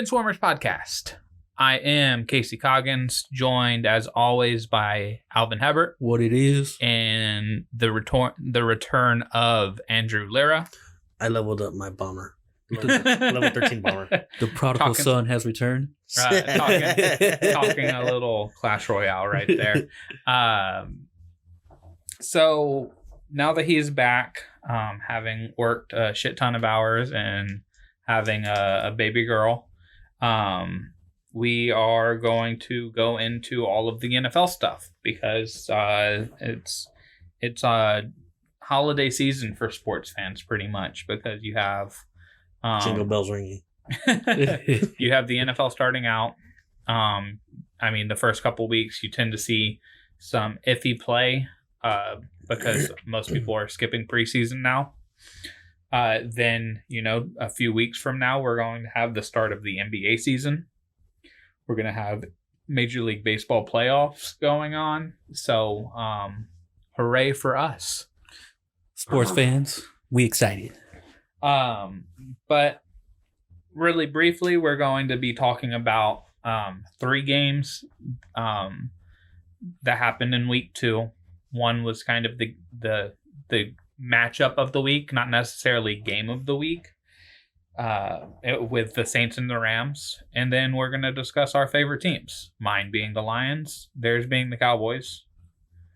Benchwarmers Podcast. I am Casey Coggins, joined as always by Alvin Hebert. What it is. And the return of Andrew Lira. I leveled up my bomber. Level 13 bomber. The prodigal son has returned. Talking a little Clash Royale right there. So now that he's back, having worked a shit ton of hours and having a baby girl, we are going to go into all of the NFL stuff because it's a holiday season for sports fans pretty much, because you have jingle bells ringing. You have the NFL starting out. I mean, the first couple weeks you tend to see some iffy play because most people are skipping preseason now. Then, a few weeks from now, we're going to have the start of the NBA season. We're going to have Major League Baseball playoffs going on. So, hooray for us. Sports fans, we excited. But really briefly, we're going to be talking about 3 games that happened in week 2. One was kind of the matchup of the week, not necessarily game of the week, with the Saints and the Rams. And then we're going to discuss our favorite teams, mine being the Lions, theirs being the Cowboys.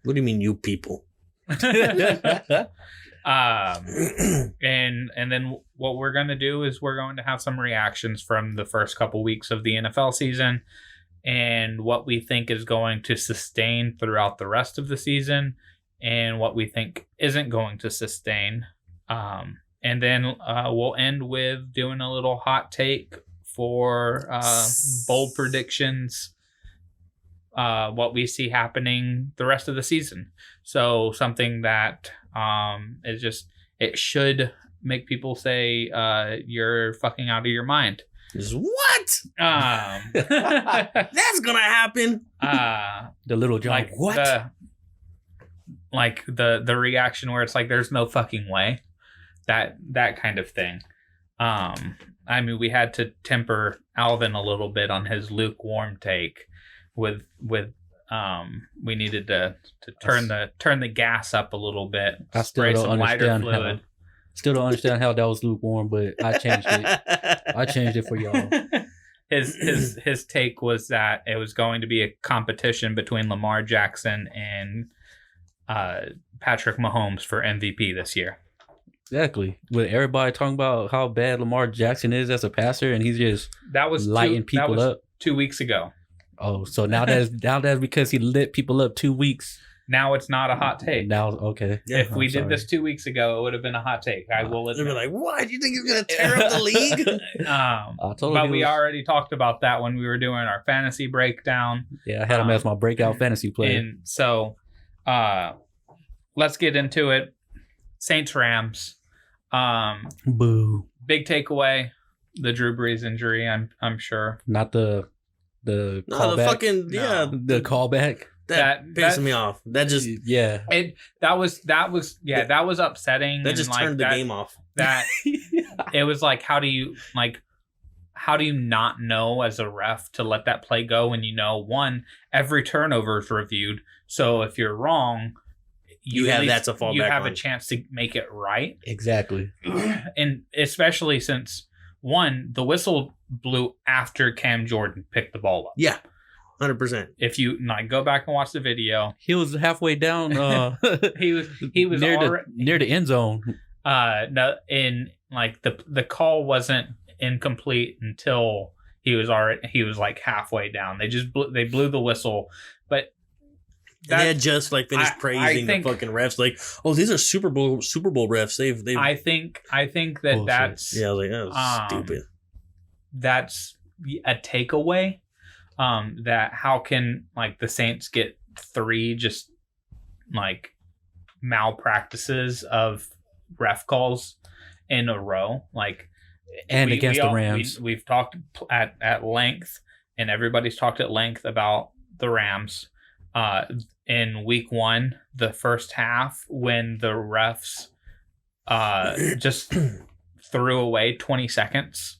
What do you mean, you people? And then what we're going to do is we're going to have some reactions from the first couple weeks of the NFL season and what we think is going to sustain throughout the rest of the season and what we think isn't going to sustain. And then we'll end with doing a little hot take for bold predictions, what we see happening the rest of the season. So something that is just, it should make people say you're fucking out of your mind. What? That's gonna happen. The little John. Like what? The reaction where it's like there's no fucking way. That kind of thing. I mean, we had to temper Alvin a little bit on his lukewarm take with we needed to turn the gas up a little bit. I still don't understand how that was lukewarm, but I changed it. I changed it for y'all. His take was that it was going to be a competition between Lamar Jackson and Patrick Mahomes for MVP this year. Exactly. With everybody talking about how bad Lamar Jackson is as a passer, and he's just lighting people up 2 weeks ago. Oh, so now that's because he lit people up 2 weeks. Now it's not a hot take. Now, okay. Yeah, if we did this 2 weeks ago, it would have been a hot take. I will admit. They'd be like, "What? Do you think he's gonna tear up the league?" But we already talked about that when we were doing our fantasy breakdown. Yeah, I had him as my breakout fantasy player. And so, let's get into it. Saints Rams. Boo. Big takeaway: the Drew Brees injury. I'm sure. Not the callback. The callback. That pissed me off. That just that was upsetting. That just turned the game off. That it was like, how do you not know as a ref to let that play go when one, every turnover is reviewed. So if you're wrong, you have a chance to make it right. Exactly. And especially since the whistle blew after Cam Jordan picked the ball up. Yeah. 100%. If you go back and watch the video, he was halfway down. he was near the end zone. No, the call wasn't incomplete until he was like halfway down. They blew the whistle, but they had just finished praising the fucking refs. Like, oh, these are Super Bowl refs. They've. I think that that's that was stupid. That's a takeaway. That how can the Saints get 3 just malpractices of ref calls in a row, against the Rams. We've talked at length, and everybody's talked at length about the Rams. In week 1, the first half, when the refs just threw away 20 seconds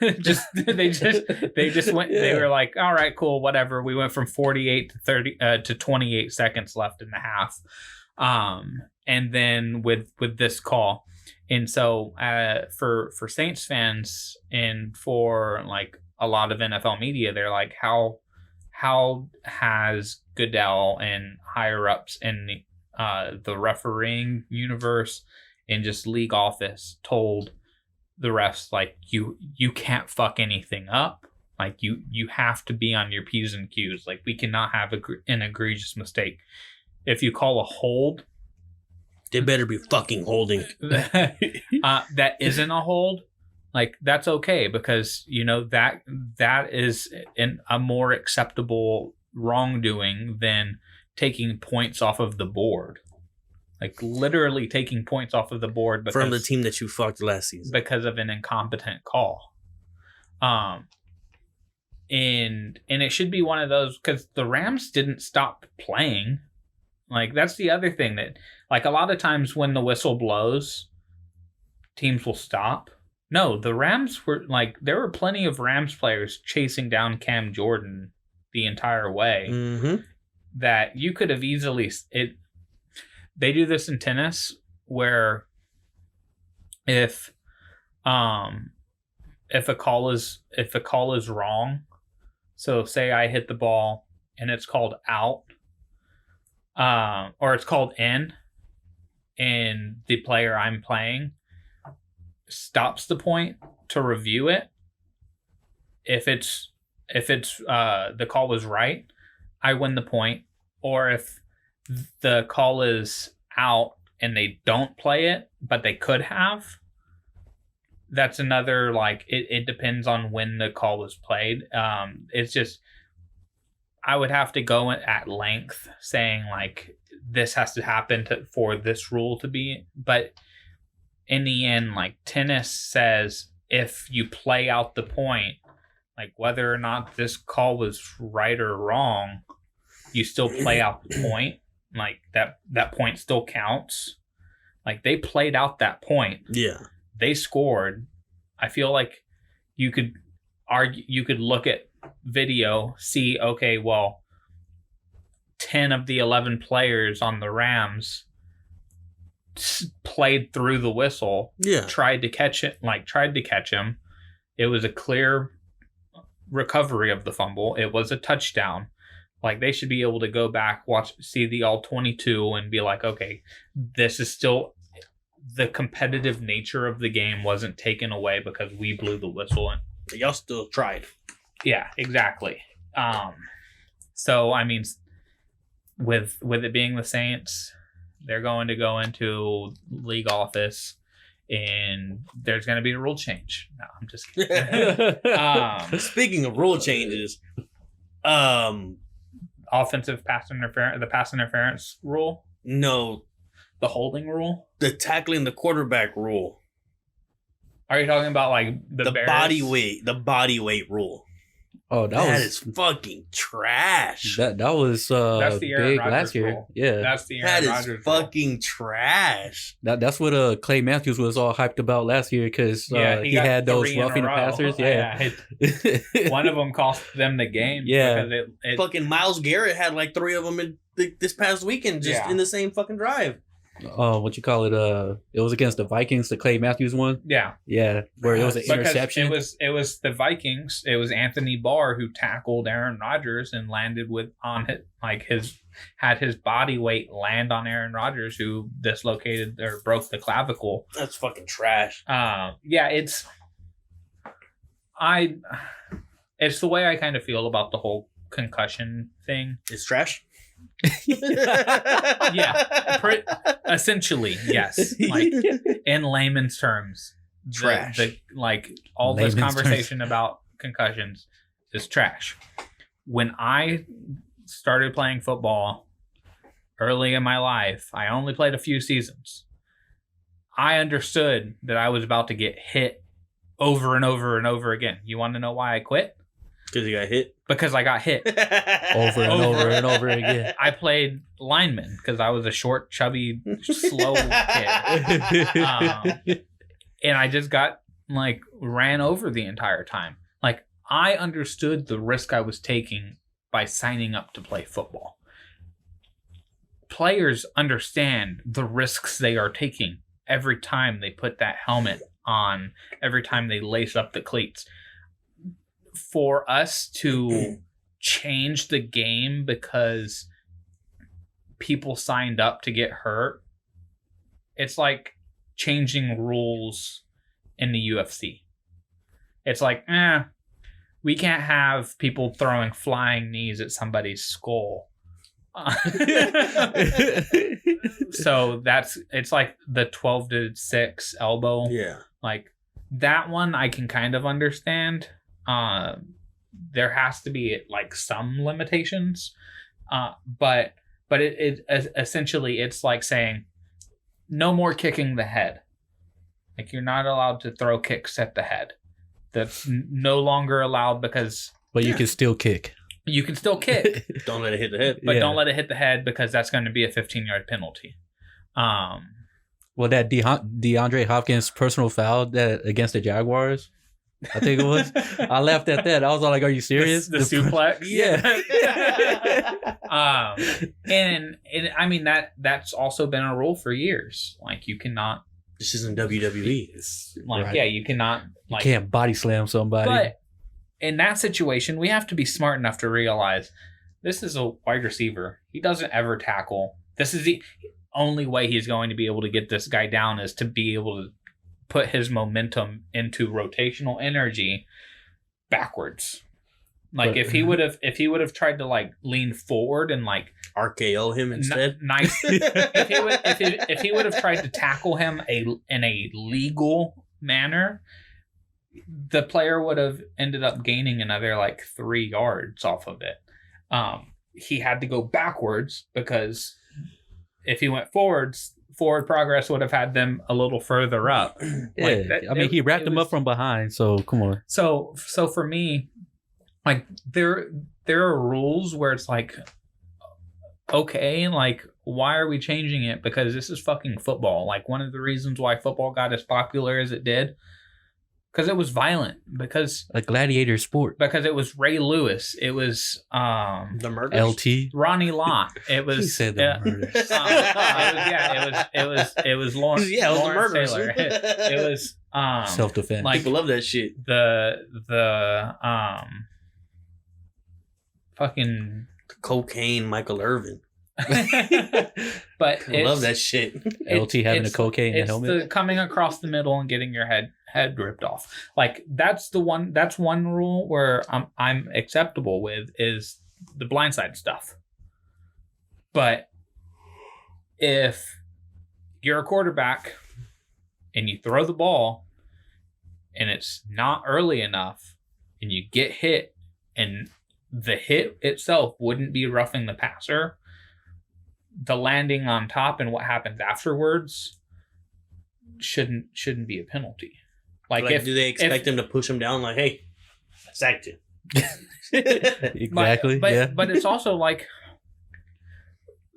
they just went. Yeah. They were like, all right, cool, whatever. We went from 48 to 28 seconds left in the half, and then with this call, and so for Saints fans and for like a lot of NFL media, they're like, how has Goodell and higher ups in the refereeing universe and just league office told the refs, like, you can't fuck anything up, like you have to be on your P's and Q's, like we cannot have an egregious mistake. If you call a hold, they better be fucking holding. That isn't a hold, like that's okay, because you know that is a more acceptable wrongdoing than taking points off of the board. Like literally taking points off of the board from the team that you fucked last season because of an incompetent call. And it should be one of those, because the Rams didn't stop playing. Like that's the other thing, that like a lot of times when the whistle blows, teams will stop. No, the Rams were like, there were plenty of Rams players chasing down Cam Jordan the entire way. Mm-hmm. That you could have easily They do this in tennis where if a call is wrong, so say I hit the ball and it's called out, or it's called in, and the player I'm playing stops the point to review it. If it's the call was right, I win the point. Or if the call is out and they don't play it, but they could have, that's another, like, it depends on when the call was played. It's just, I would have to go at length saying, like, this has to happen for this rule to be, but in the end, like, tennis says if you play out the point, like, whether or not this call was right or wrong, you still play out the point. Like that point still counts. Like they played out that point. Yeah. They scored. I feel like you could look at video, see, okay, well, 10 of the 11 players on the Rams played through the whistle. Yeah. Tried to catch him. It was a clear recovery of the fumble. It was a touchdown. Like, they should be able to go back, see the all 22 and be like, okay, this is still, the competitive nature of the game wasn't taken away because we blew the whistle. And y'all still tried. Yeah, exactly. So, I mean, with it being the Saints, they're going to go into league office and there's going to be a rule change. No, I'm just kidding. Speaking of rule changes, offensive pass interference, the pass interference rule? No. The holding rule? The tackling the quarterback rule. Are you talking about like the Bears? body weight rule? Oh, that is fucking trash. That was that's the big Rodgers last year. rule. Yeah, that's the Aaron Rodgers rule. Fucking trash. That's what Clay Matthews was all hyped about last year, because he had those roughing the passers. Yeah, one of them cost them the game. Yeah, because it fucking Myles Garrett had like 3 of them in this past weekend, just in the same fucking drive. What you call it? It was against the Vikings, the Clay Matthews one. Yeah, where it was an interception. It was the Vikings. It was Anthony Barr who tackled Aaron Rodgers and landed had his body weight land on Aaron Rodgers, who dislocated or broke the clavicle. That's fucking trash. It's the way I kind of feel about the whole concussion thing. It's trash. Essentially, yes. Like, in layman's terms, trash. All this conversation about concussions is trash. When I started playing football early in my life, I only played a few seasons. I understood that I was about to get hit over and over and over again. You want to know why I quit? Because you got hit? Because I got hit. over and over again. I played lineman because I was a short, chubby, slow kid. And I just got like ran over the entire time. Like I understood the risk I was taking by signing up to play football. Players understand the risks they are taking every time they put that helmet on, every time they lace up the cleats. For us to change the game because people signed up to get hurt, it's like changing rules in the UFC. It's like, we can't have people throwing flying knees at somebody's skull. So it's like the 12-6 elbow. Yeah. Like that one I can kind of understand. There has to be like some limitations. But it essentially it's like saying no more kicking the head. Like you're not allowed to throw kicks at the head. That's no longer allowed because... But you can still kick. You can still kick. Don't let it hit the head. But don't let it hit the head because that's going to be a 15-yard penalty. Well, that DeAndre Hopkins personal foul that against the Jaguars, I think it was. I laughed at that. I was all like, "Are you serious?" The suplex. Yeah. And I mean that's also been a rule for years. Like you cannot. This isn't WWE. Like right. Yeah, you cannot. Like, you can't body slam somebody. But in that situation, we have to be smart enough to realize this is a wide receiver. He doesn't ever tackle. This is the only way he's going to be able to get this guy down is to be able to put his momentum into rotational energy backwards. Like if he would have tried to like lean forward and like RKO him instead. Nice. if he would have tried to tackle him in a legal manner, the player would have ended up gaining another like 3 yards off of it. He had to go backwards because if he went forward progress would have had them a little further up. Yeah, like that, I mean, he wrapped them up from behind, so come on. So for me, like there are rules where it's like, okay, like why are we changing it? Because this is fucking football. Like one of the reasons why football got as popular as it did, because it was violent. Because a gladiator sport. Because it was Ray Lewis. It was the murders. LT. Ronnie Lott. It was. He said the murders. It was Lawrence. Yeah, it was Lawrence the murders. Taylor. It was self-defense. Like, people love that shit. The fucking cocaine Michael Irvin. But I love that shit. LT having a cocaine helmet. It's the coming across the middle and getting your head ripped off. Like that's one rule where I'm acceptable with is the blindside stuff. But if you're a quarterback and you throw the ball and it's not early enough and you get hit and the hit itself wouldn't be roughing the passer, the landing on top and what happens afterwards shouldn't be a penalty. Like do they expect them to push him down? Like, hey, I sacked you. Exactly. But it's also like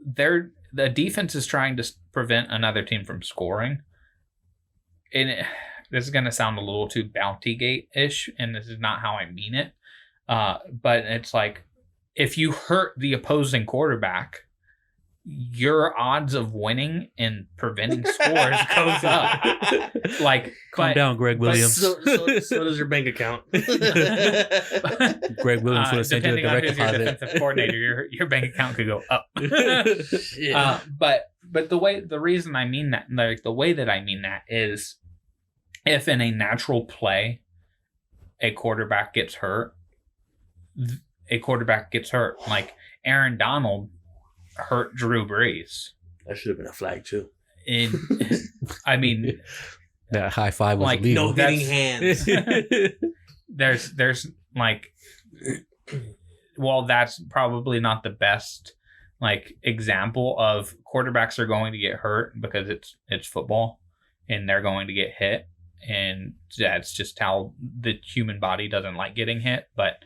the defense is trying to prevent another team from scoring. And this is going to sound a little too Bountygate-ish, and this is not how I mean it. But it's like if you hurt the opposing quarterback, your odds of winning and preventing scores goes up. Like, calm down, Greg Williams. So does your bank account. Greg Williams would have sent you a direct deposit. Depending on who's your defensive coordinator, your bank account could go up. Yeah. But the reason I mean that, like the way that I mean that is, if in a natural play, a quarterback gets hurt. Like Aaron Donald hurt Drew Brees. That should have been a flag too. I mean, that high five was like illegal. No hitting hands. There's like, well, that's probably not the best like example of quarterbacks are going to get hurt because it's football and they're going to get hit, and that's just how the human body doesn't like getting hit. But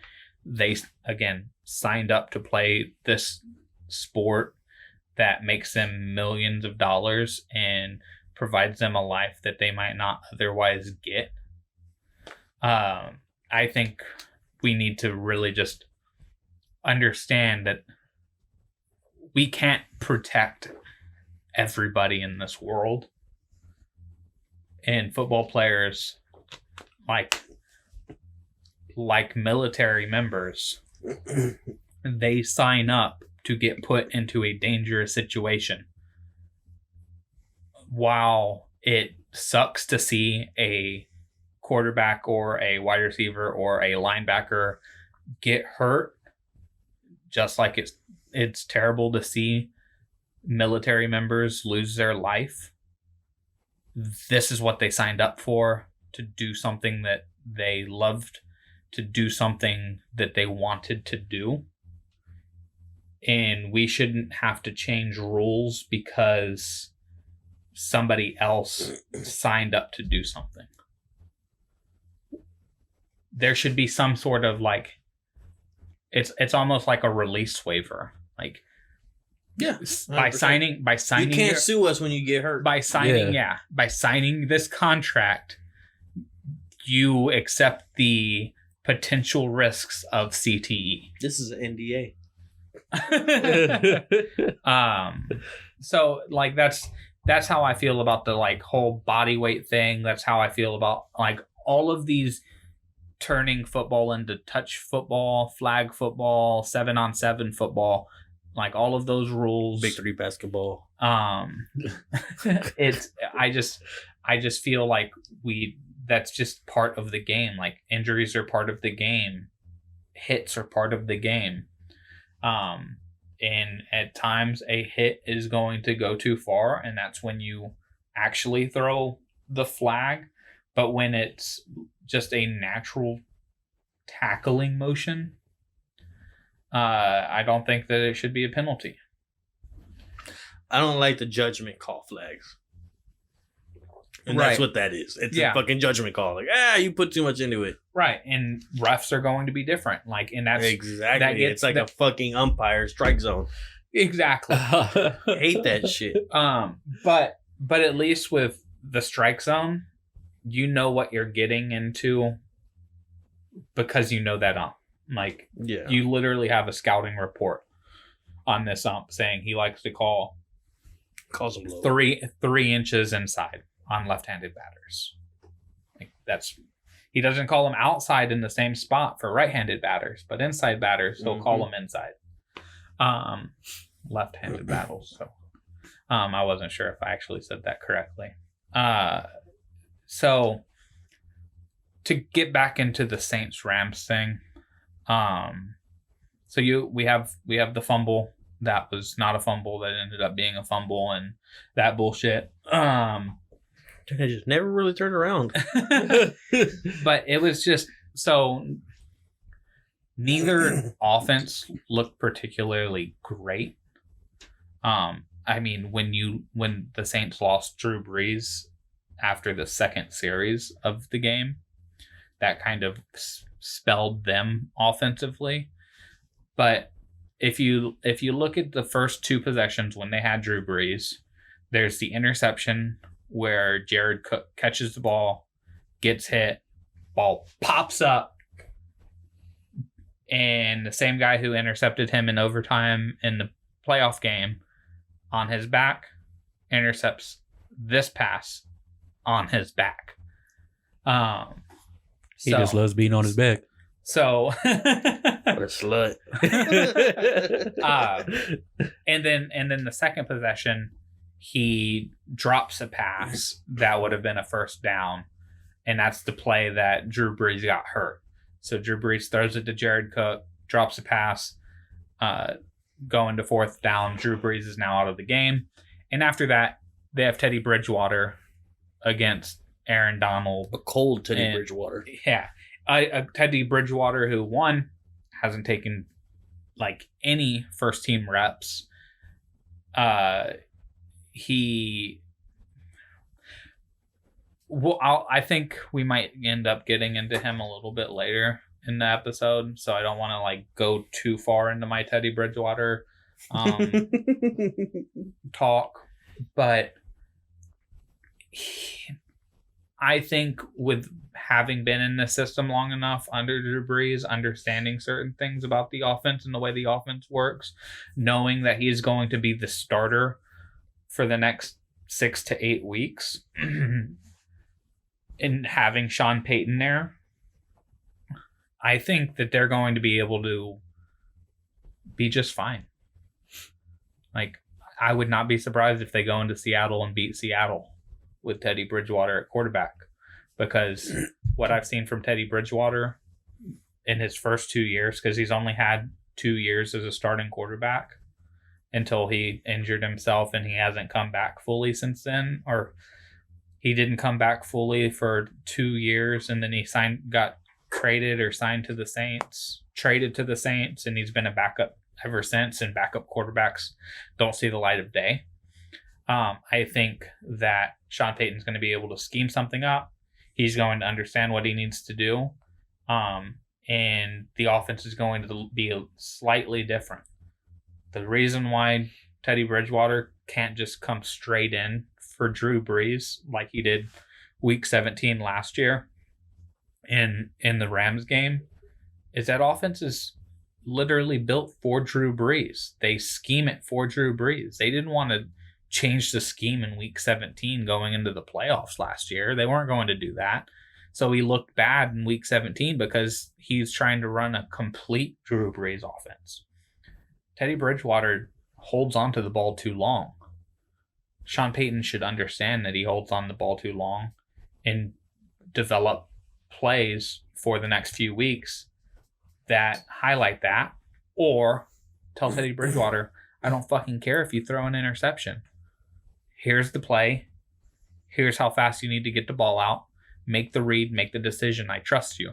they again signed up to play this sport that makes them millions of dollars and provides them a life that they might not otherwise get. I think we need to really just understand that we can't protect everybody in this world. And football players, like military members, they sign up to get put into a dangerous situation. While it sucks to see a quarterback or a wide receiver or a linebacker get hurt, just like it's terrible to see military members lose their life. This is what they signed up for, to do something that they loved, to do something that they wanted to do. And we shouldn't have to change rules because somebody else signed up to do something. There should be some sort of like, it's almost like a release waiver. Like, yeah, 100%. by signing you can't sue us when you get hurt. By signing this contract, you accept the potential risks of CTE. This is an NDA. So like that's how I feel about the like whole body weight thing. That's how I feel about like all of these turning football into touch football, flag football, 7-on-7 football, like all of those rules. Big 3 basketball. It's I just feel like that's just part of the game. Like injuries are part of the game. Hits are part of the game. And at times a hit is going to go too far, and that's when you actually throw the flag. But when it's just a natural tackling motion, I don't think that it should be a penalty. I don't like the judgment call flags. And that's what that is. It's a fucking judgment call. Like, you put too much into it. Right. And refs are going to be different. Like, and that's exactly. It's like a fucking umpire strike zone. Exactly. I hate that shit. But at least with the strike zone, you know what you're getting into because you know that ump. Like, you literally have a scouting report on this ump saying he likes to calls him low. 3 inches inside on left-handed batters. Like he doesn't call them outside in the same spot for right-handed batters, but inside batters he'll call them inside. Left-handed battles. So I wasn't sure if I actually said that correctly. So to get back into the Saints-Rams thing, so we have the fumble that was not a fumble that ended up being a fumble and that bullshit. I just never really turned around. But it was just so neither offense looked particularly great. I mean, when the Saints lost Drew Brees after the second series of the game, that kind of spelled them offensively. But if you look at the first 2 possessions when they had Drew Brees, there's the interception where Jared Cook catches the ball, gets hit, ball pops up, and the same guy who intercepted him in overtime in the playoff game on his back intercepts this pass on his back. He just loves being on his back. So what a slut. And then the second possession, he drops a pass that would have been a first down, and that's the play that Drew Brees got hurt. So Drew Brees throws it to Jared Cook, drops a pass, going to 4th down. Drew Brees is now out of the game. And after that, they have Teddy Bridgewater against Aaron Donald. A cold Teddy Bridgewater. Yeah. A Teddy Bridgewater who, one, hasn't taken like any first team reps. I think we might end up getting into him a little bit later in the episode, so I don't want to like go too far into my Teddy Bridgewater talk, but I think with having been in the system long enough under Drew Brees, understanding certain things about the offense and the way the offense works, knowing that he's going to be the starter for the next 6 to 8 weeks, and having Sean Payton there, I think that they're going to be able to be just fine. Like, I would not be surprised if they go into Seattle and beat Seattle with Teddy Bridgewater at quarterback, because what I've seen from Teddy Bridgewater in his first 2 years, because he's only had 2 years as a starting quarterback until he injured himself, and he hasn't come back fully since then, or he didn't come back fully for 2 years, and then he got traded or signed to the Saints, traded to the Saints, and he's been a backup ever since, and backup quarterbacks don't see the light of day. I think that Sean Payton's going to be able to scheme something up. He's going to understand what he needs to do. And the offense is going to be slightly different. The reason why Teddy Bridgewater can't just come straight in for Drew Brees like he did week 17 last year in the Rams game is that offense is literally built for Drew Brees. They scheme it for Drew Brees. They didn't want to change the scheme in week 17 going into the playoffs last year. They weren't going to do that. So he looked bad in week 17 because he's trying to run a complete Drew Brees offense. Teddy Bridgewater holds on to the ball too long. Sean Payton should understand that he holds on the ball too long and develop plays for the next few weeks that highlight that, or tell Teddy Bridgewater, I don't fucking care if you throw an interception. Here's the play. Here's how fast you need to get the ball out. Make the read, make the decision. I trust you.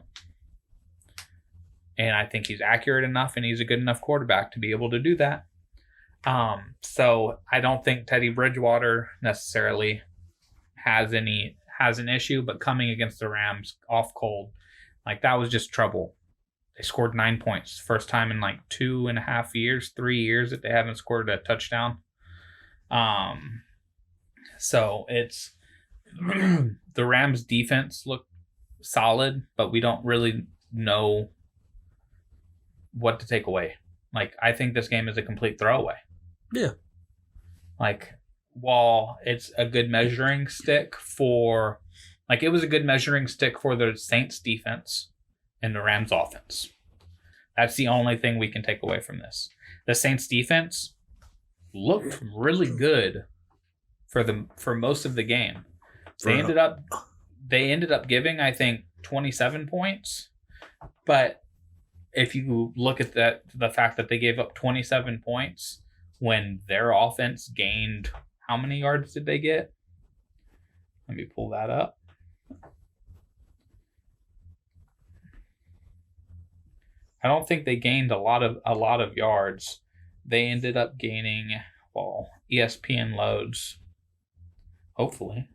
And I think he's accurate enough and he's a good enough quarterback to be able to do that. So I don't think Teddy Bridgewater necessarily has an issue, but coming against the Rams off cold, like that was just trouble. They scored 9 points. First time in like 2.5 years, 3 years that they haven't scored a touchdown. So it's the Rams defense looked solid, but we don't really know what to take away. Like, I think this game is a complete throwaway. Yeah. Like, while it's a good measuring stick for, like, it was a good measuring stick for the Saints defense and the Rams offense. That's the only thing we can take away from this. The Saints defense looked really good for most of the game. They ended up giving, I think, 27 points. But if you look at the fact that they gave up 27 points when their offense gained, how many yards did they get? Let me pull that up. I don't think they gained a lot of yards. They ended up gaining, well, ESPN loads. Hopefully.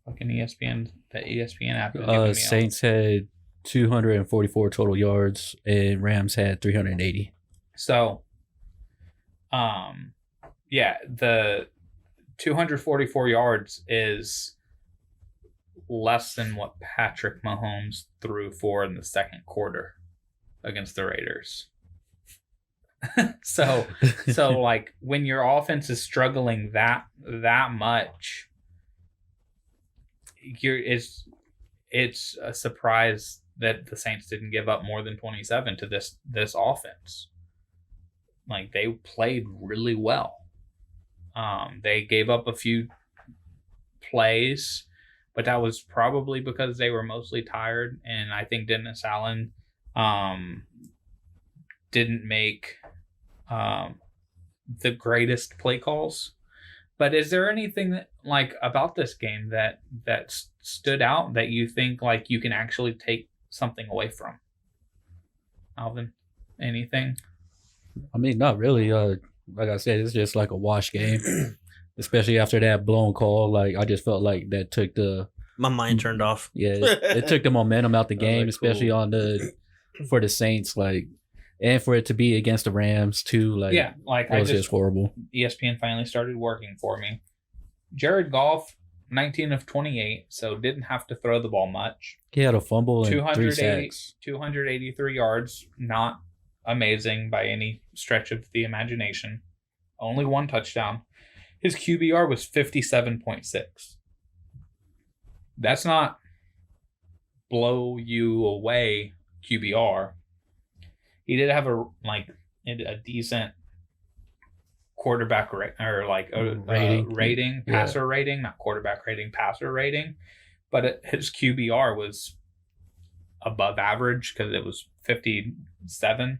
Fucking ESPN, the ESPN app is giving me Saints had 244 total yards and Rams had 380. So, yeah, the 244 yards is less than what Patrick Mahomes threw for in the second quarter against the Raiders. so like when your offense is struggling that much, it's a surprise that the Saints didn't give up more than 27 to this offense. Like, they played really well. They gave up a few plays, but that was probably because they were mostly tired, and I think Dennis Allen didn't make the greatest play calls. But is there anything that, like, about this game that stood out that you think, like, you can actually take something away from? Alvin, anything? I mean, not really. Like I said, it's just like a wash game, especially after that blown call. Like, I just felt like that took my mind turned off. Yeah, it took the momentum out the game, especially cool. For the Saints, like, and for it to be against the Rams too. Like, yeah, like, it was just horrible. ESPN finally started working for me. Jared Goff, 19 of 28, so didn't have to throw the ball much. He had a fumble and 3 sacks. 283 yards, not amazing by any stretch of the imagination. Only 1 touchdown. His QBR was 57.6. That's not blow you away QBR. He did have a decent quarterback rating, passer rating, not quarterback rating, passer rating, but his QBR was above average because it was 57.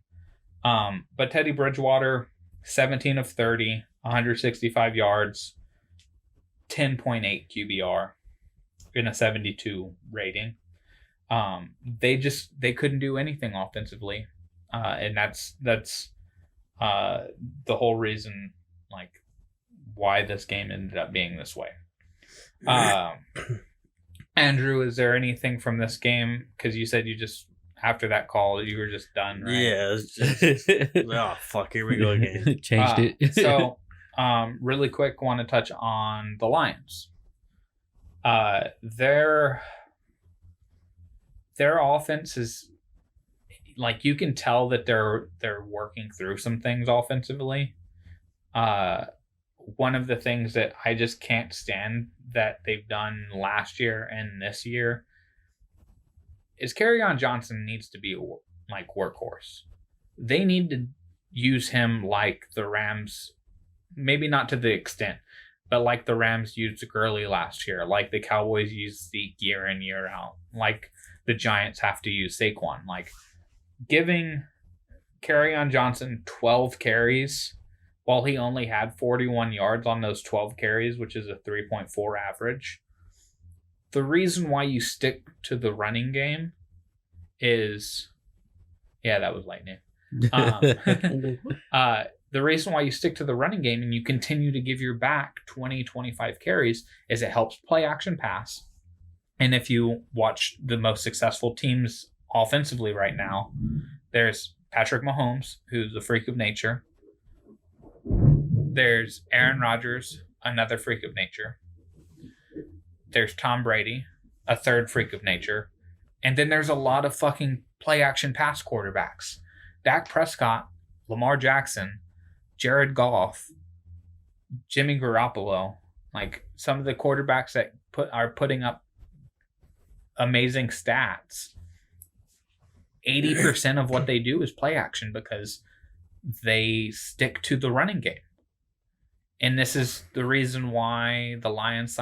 But Teddy Bridgewater, 17 of 30, 165 yards, 10.8 QBR in a 72 rating. They couldn't do anything offensively, and that's the whole reason why this game ended up being this way. Andrew, is there anything from this game? Because you said you just after that call you were just done, right? Yeah. It's just, oh fuck! Here we go again. Changed it. So, really quick, want to touch on the Lions. Their offense is you can tell that they're working through some things offensively. One of the things that I just can't stand that they've done last year and this year is Kerryon Johnson needs to be a workhorse. They need to use him like the Rams, maybe not to the extent, but like the Rams used Gurley last year, like the Cowboys use Zeke year in, year out, like the Giants have to use Saquon. Giving Kerryon Johnson 12 carries while he only had 41 yards on those 12 carries, which is a 3.4 average. The reason why you stick to the running game is... Yeah, that was lightning. The reason why you stick to the running game and you continue to give your back 20, 25 carries is it helps play action pass. And if you watch the most successful teams offensively right now, there's Patrick Mahomes, who's a freak of nature. There's Aaron Rodgers, another freak of nature. There's Tom Brady, a third freak of nature. And then there's a lot of fucking play action pass quarterbacks. Dak Prescott, Lamar Jackson, Jared Goff, Jimmy Garoppolo, some of the quarterbacks that are putting up amazing stats. 80% of what they do is play action because they stick to the running game. And this is the reason why the Lions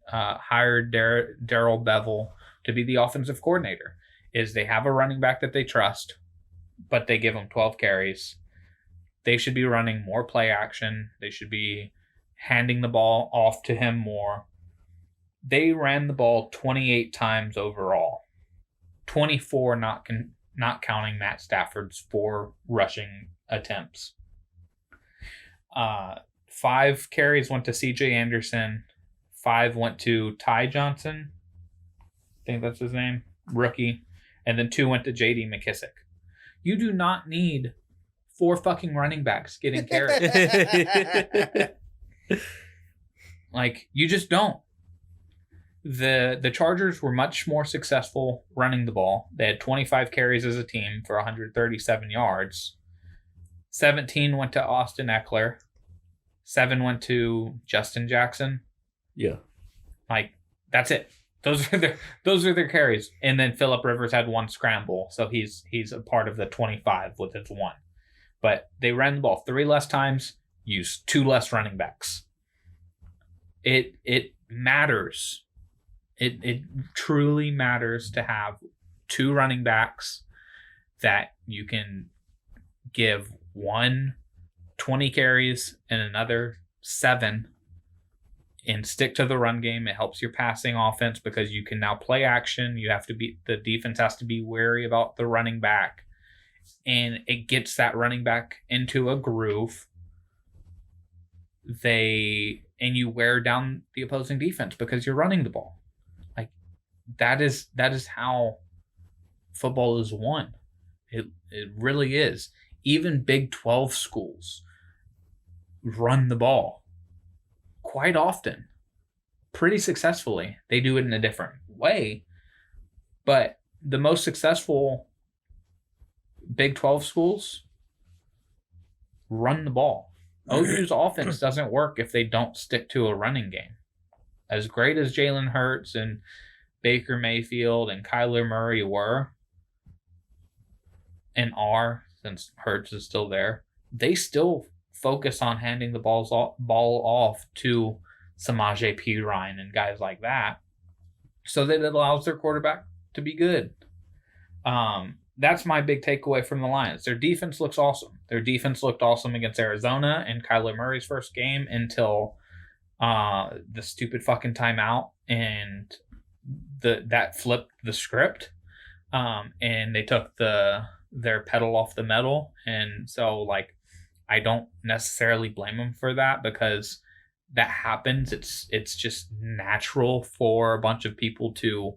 hired Darrell Bevel to be the offensive coordinator, is they have a running back that they trust, but they give him 12 carries. They should be running more play action. They should be handing the ball off to him more. They ran the ball 28 times overall. 24 not counting Matt Stafford's 4 rushing attempts. 5 carries went to CJ Anderson. 5 went to Ty Johnson. I think that's his name. Rookie. And then 2 went to JD McKissick. You do not need 4 fucking running backs getting carries. You just don't. The Chargers were much more successful running the ball. They had 25 carries as a team for 137 yards. 17 went to Austin Eckler. 7 went to Justin Jackson. Yeah. That's it. Those are their carries. And then Phillip Rivers had 1 scramble, so he's a part of the 25 with his 1. But they ran the ball 3 less times, used 2 less running backs. It matters. It truly matters to have 2 running backs that you can give 1 20 carries and another 7 and stick to the run game. It helps your passing offense because you can now play action. The defense has to be wary about the running back, and it gets that running back into a groove. And you wear down the opposing defense because you're running the ball. That is how football is won. It really is. Even Big 12 schools run the ball quite often. pretty successfully. They do it in a different way. But the most successful Big 12 schools run the ball. OU's offense doesn't work if they don't stick to a running game. As great as Jalen Hurts and Baker Mayfield and Kyler Murray were and are, since Hurts is still there, they still focus on handing the ball off to Samaje Perine and guys like that, so that it allows their quarterback to be good. That's my big takeaway from the Lions. Their defense looks awesome. Their defense looked awesome against Arizona in Kyler Murray's first game until the stupid fucking timeout and that flipped the script. And they took their pedal off the metal. And so, like, I don't necessarily blame them for that, because that happens. It's just natural for a bunch of people to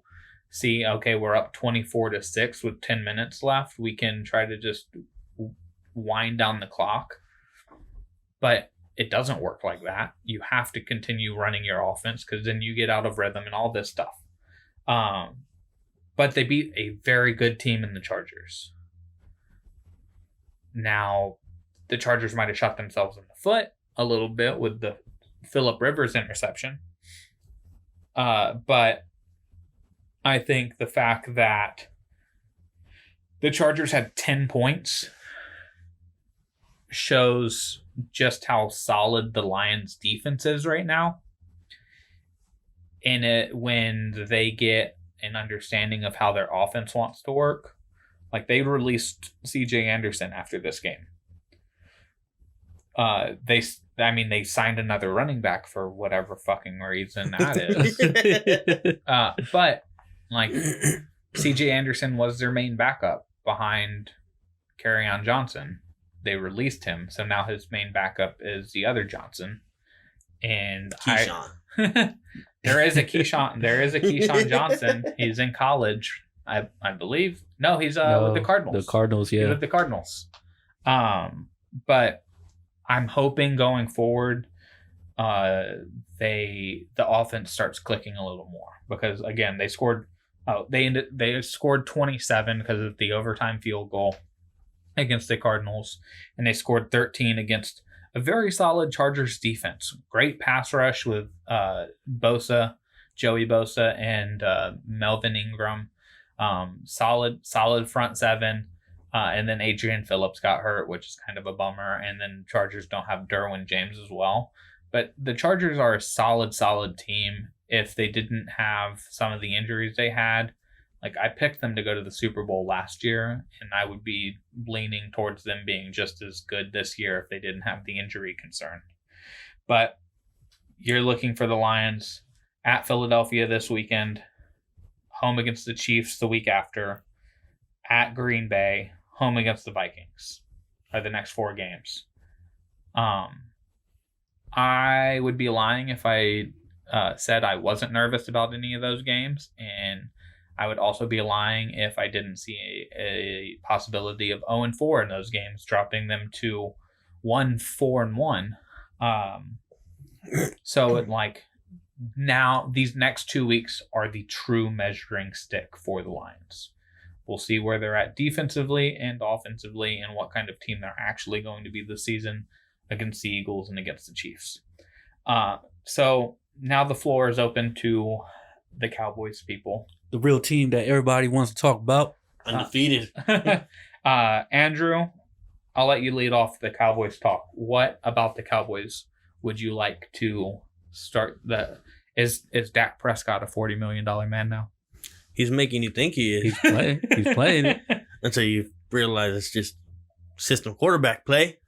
see, okay, we're up 24-6 with 10 minutes left. We can try to just wind down the clock. But it doesn't work like that. You have to continue running your offense, because then you get out of rhythm and all this stuff. But they beat a very good team in the Chargers. Now, the Chargers might have shot themselves in the foot a little bit with the Phillip Rivers interception. But I think the fact that the Chargers had 10 points shows just how solid the Lions' defense is right now. And when they get an understanding of how their offense wants to work, like, they released C.J. Anderson after this game. They signed another running back for whatever fucking reason that is. But, like, C.J. Anderson was their main backup behind Kerryon Johnson. They released him, so now his main backup is the other Johnson. And Keyshawn. There is a Keyshawn Johnson. He's in college, I believe. No, he's with the Cardinals. The Cardinals, yeah. He's with the Cardinals. But I'm hoping going forward, the offense starts clicking a little more, because again, they scored 27 because of the overtime field goal against the Cardinals, and they scored 13 against a very solid Chargers defense. Great pass rush with Joey Bosa, and Melvin Ingram. Solid front seven. And then Adrian Phillips got hurt, which is kind of a bummer. And then Chargers don't have Derwin James as well. But the Chargers are a solid team. If they didn't have some of the injuries they had, like, I picked them to go to the Super Bowl last year, and I would be leaning towards them being just as good this year if they didn't have the injury concern. But you're looking for the Lions at Philadelphia this weekend, home against the Chiefs the week after, at Green Bay, home against the Vikings, are the next 4 games. I would be lying if I said I wasn't nervous about any of those games, and I would also be lying if I didn't see a possibility of 0-4 in those games, dropping them to 1-4-1. So now these next 2 weeks are the true measuring stick for the Lions. We'll see where they're at defensively and offensively, and what kind of team they're actually going to be this season against the Eagles and against the Chiefs. So now the floor is open to the Cowboys people. The real team that everybody wants to talk about. Undefeated. Andrew, I'll let you lead off the Cowboys talk. What about the Cowboys would you like to start? Is Dak Prescott a $40 million man now? He's making you think he is. He's playing it. Until you realize it's just system quarterback play.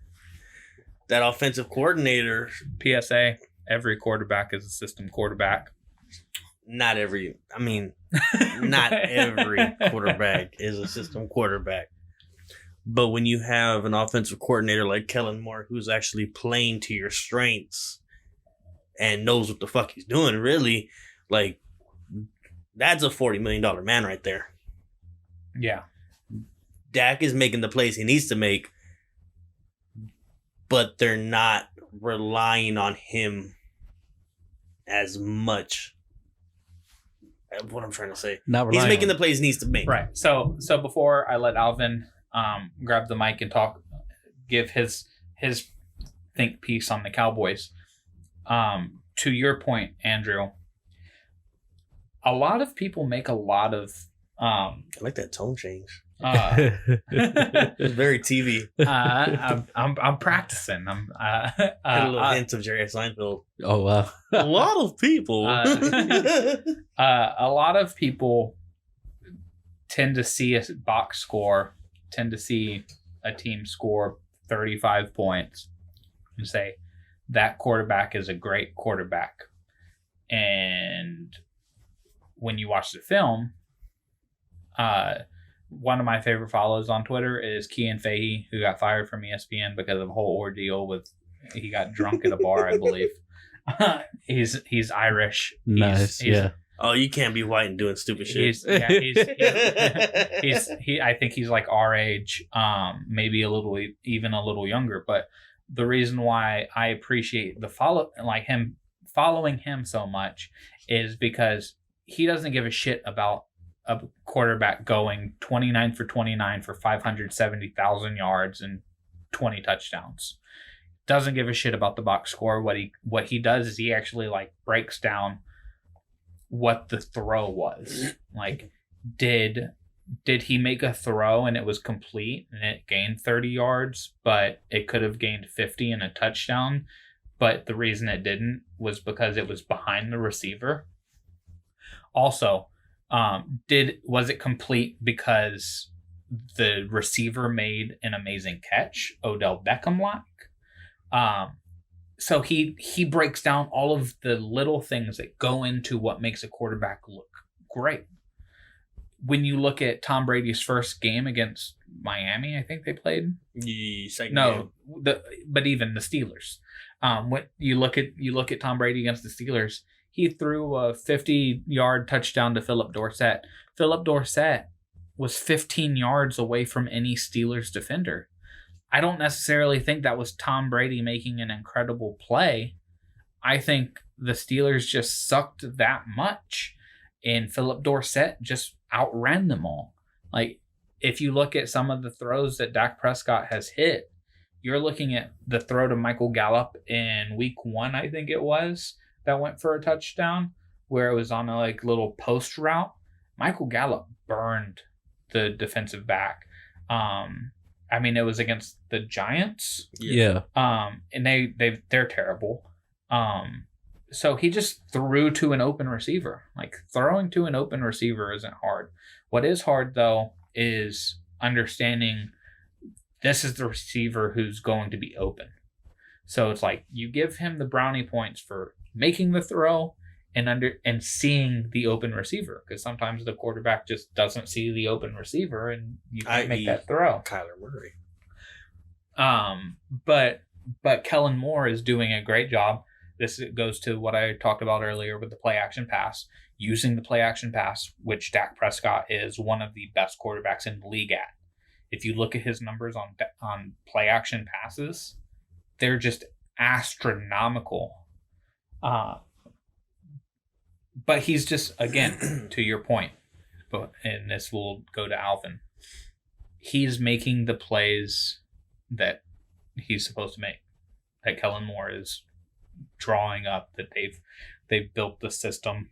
That offensive coordinator. PSA, every quarterback is a system quarterback. Not every quarterback is a system quarterback. But when you have an offensive coordinator like Kellen Moore, who's actually playing to your strengths and knows what the fuck he's doing, really, like, that's a $40 million man right there. Yeah. Dak is making the plays he needs to make, but they're not relying on him as much. What I'm trying to say. Not He's relying making on the plays he needs to make. Right. So before I let Alvin grab the mic and give his think piece on the Cowboys. To your point, Andrew, a lot of people make a lot of I like that tone change. it. It's very TV. I'm practicing. Had a little hint of Jerry Seinfeld. Oh wow. A lot of people. A lot of people tend to see a box score, tend to see a team score 35 points and say that quarterback is a great quarterback. And when you watch the film, one of my favorite follows on Twitter is Kean Fahey, who got fired from ESPN because of a whole ordeal with he got drunk at a bar, I believe. He's Irish. Nice. He's, Oh, you can't be white and doing stupid shit. I think he's like our age, maybe even a little younger. But the reason why I appreciate following him so much is because he doesn't give a shit about a quarterback going 29 for 29 for 570,000 yards and 20 touchdowns. Doesn't give a shit about the box score. What he does is he actually like breaks down what the throw was. Like, did he make a throw and it was complete and it gained 30 yards, but it could have gained 50 and a touchdown, but the reason it didn't was because it was behind the receiver. Also, was it complete because the receiver made an amazing catch, Odell Beckham-like? So he breaks down all of the little things that go into what makes a quarterback look great. When you look at Tom Brady's first game against Miami, I think they played. But even the Steelers. When you look at Tom Brady against the Steelers, he threw a 50-yard touchdown to Philip Dorsett. Philip Dorsett was 15 yards away from any Steelers defender. I don't necessarily think that was Tom Brady making an incredible play. I think the Steelers just sucked that much, and Philip Dorsett just outran them all. Like, if you look at some of the throws that Dak Prescott has hit, you're looking at the throw to Michael Gallup in week 1, I think it was, that went for a touchdown, where it was on a like little post route. Michael Gallup burned the defensive back. I mean, it was against the Giants. Yeah. And they're terrible. So he just threw to an open receiver. Like, throwing to an open receiver isn't hard. What is hard, though, is understanding this is the receiver who's going to be open. So it's like you give him the brownie points for making the throw and seeing the open receiver, because sometimes the quarterback just doesn't see the open receiver and you can't make that throw. Kyler Murray. But Kellen Moore is doing a great job. This goes to what I talked about earlier with the play action pass, using the play action pass, which Dak Prescott is one of the best quarterbacks in the league at. If you look at his numbers on play action passes, they're just astronomical. But he's just, again, to your point, and this will go to Alvin, he's making the plays that he's supposed to make, that Kellen Moore is drawing up, that they've built the system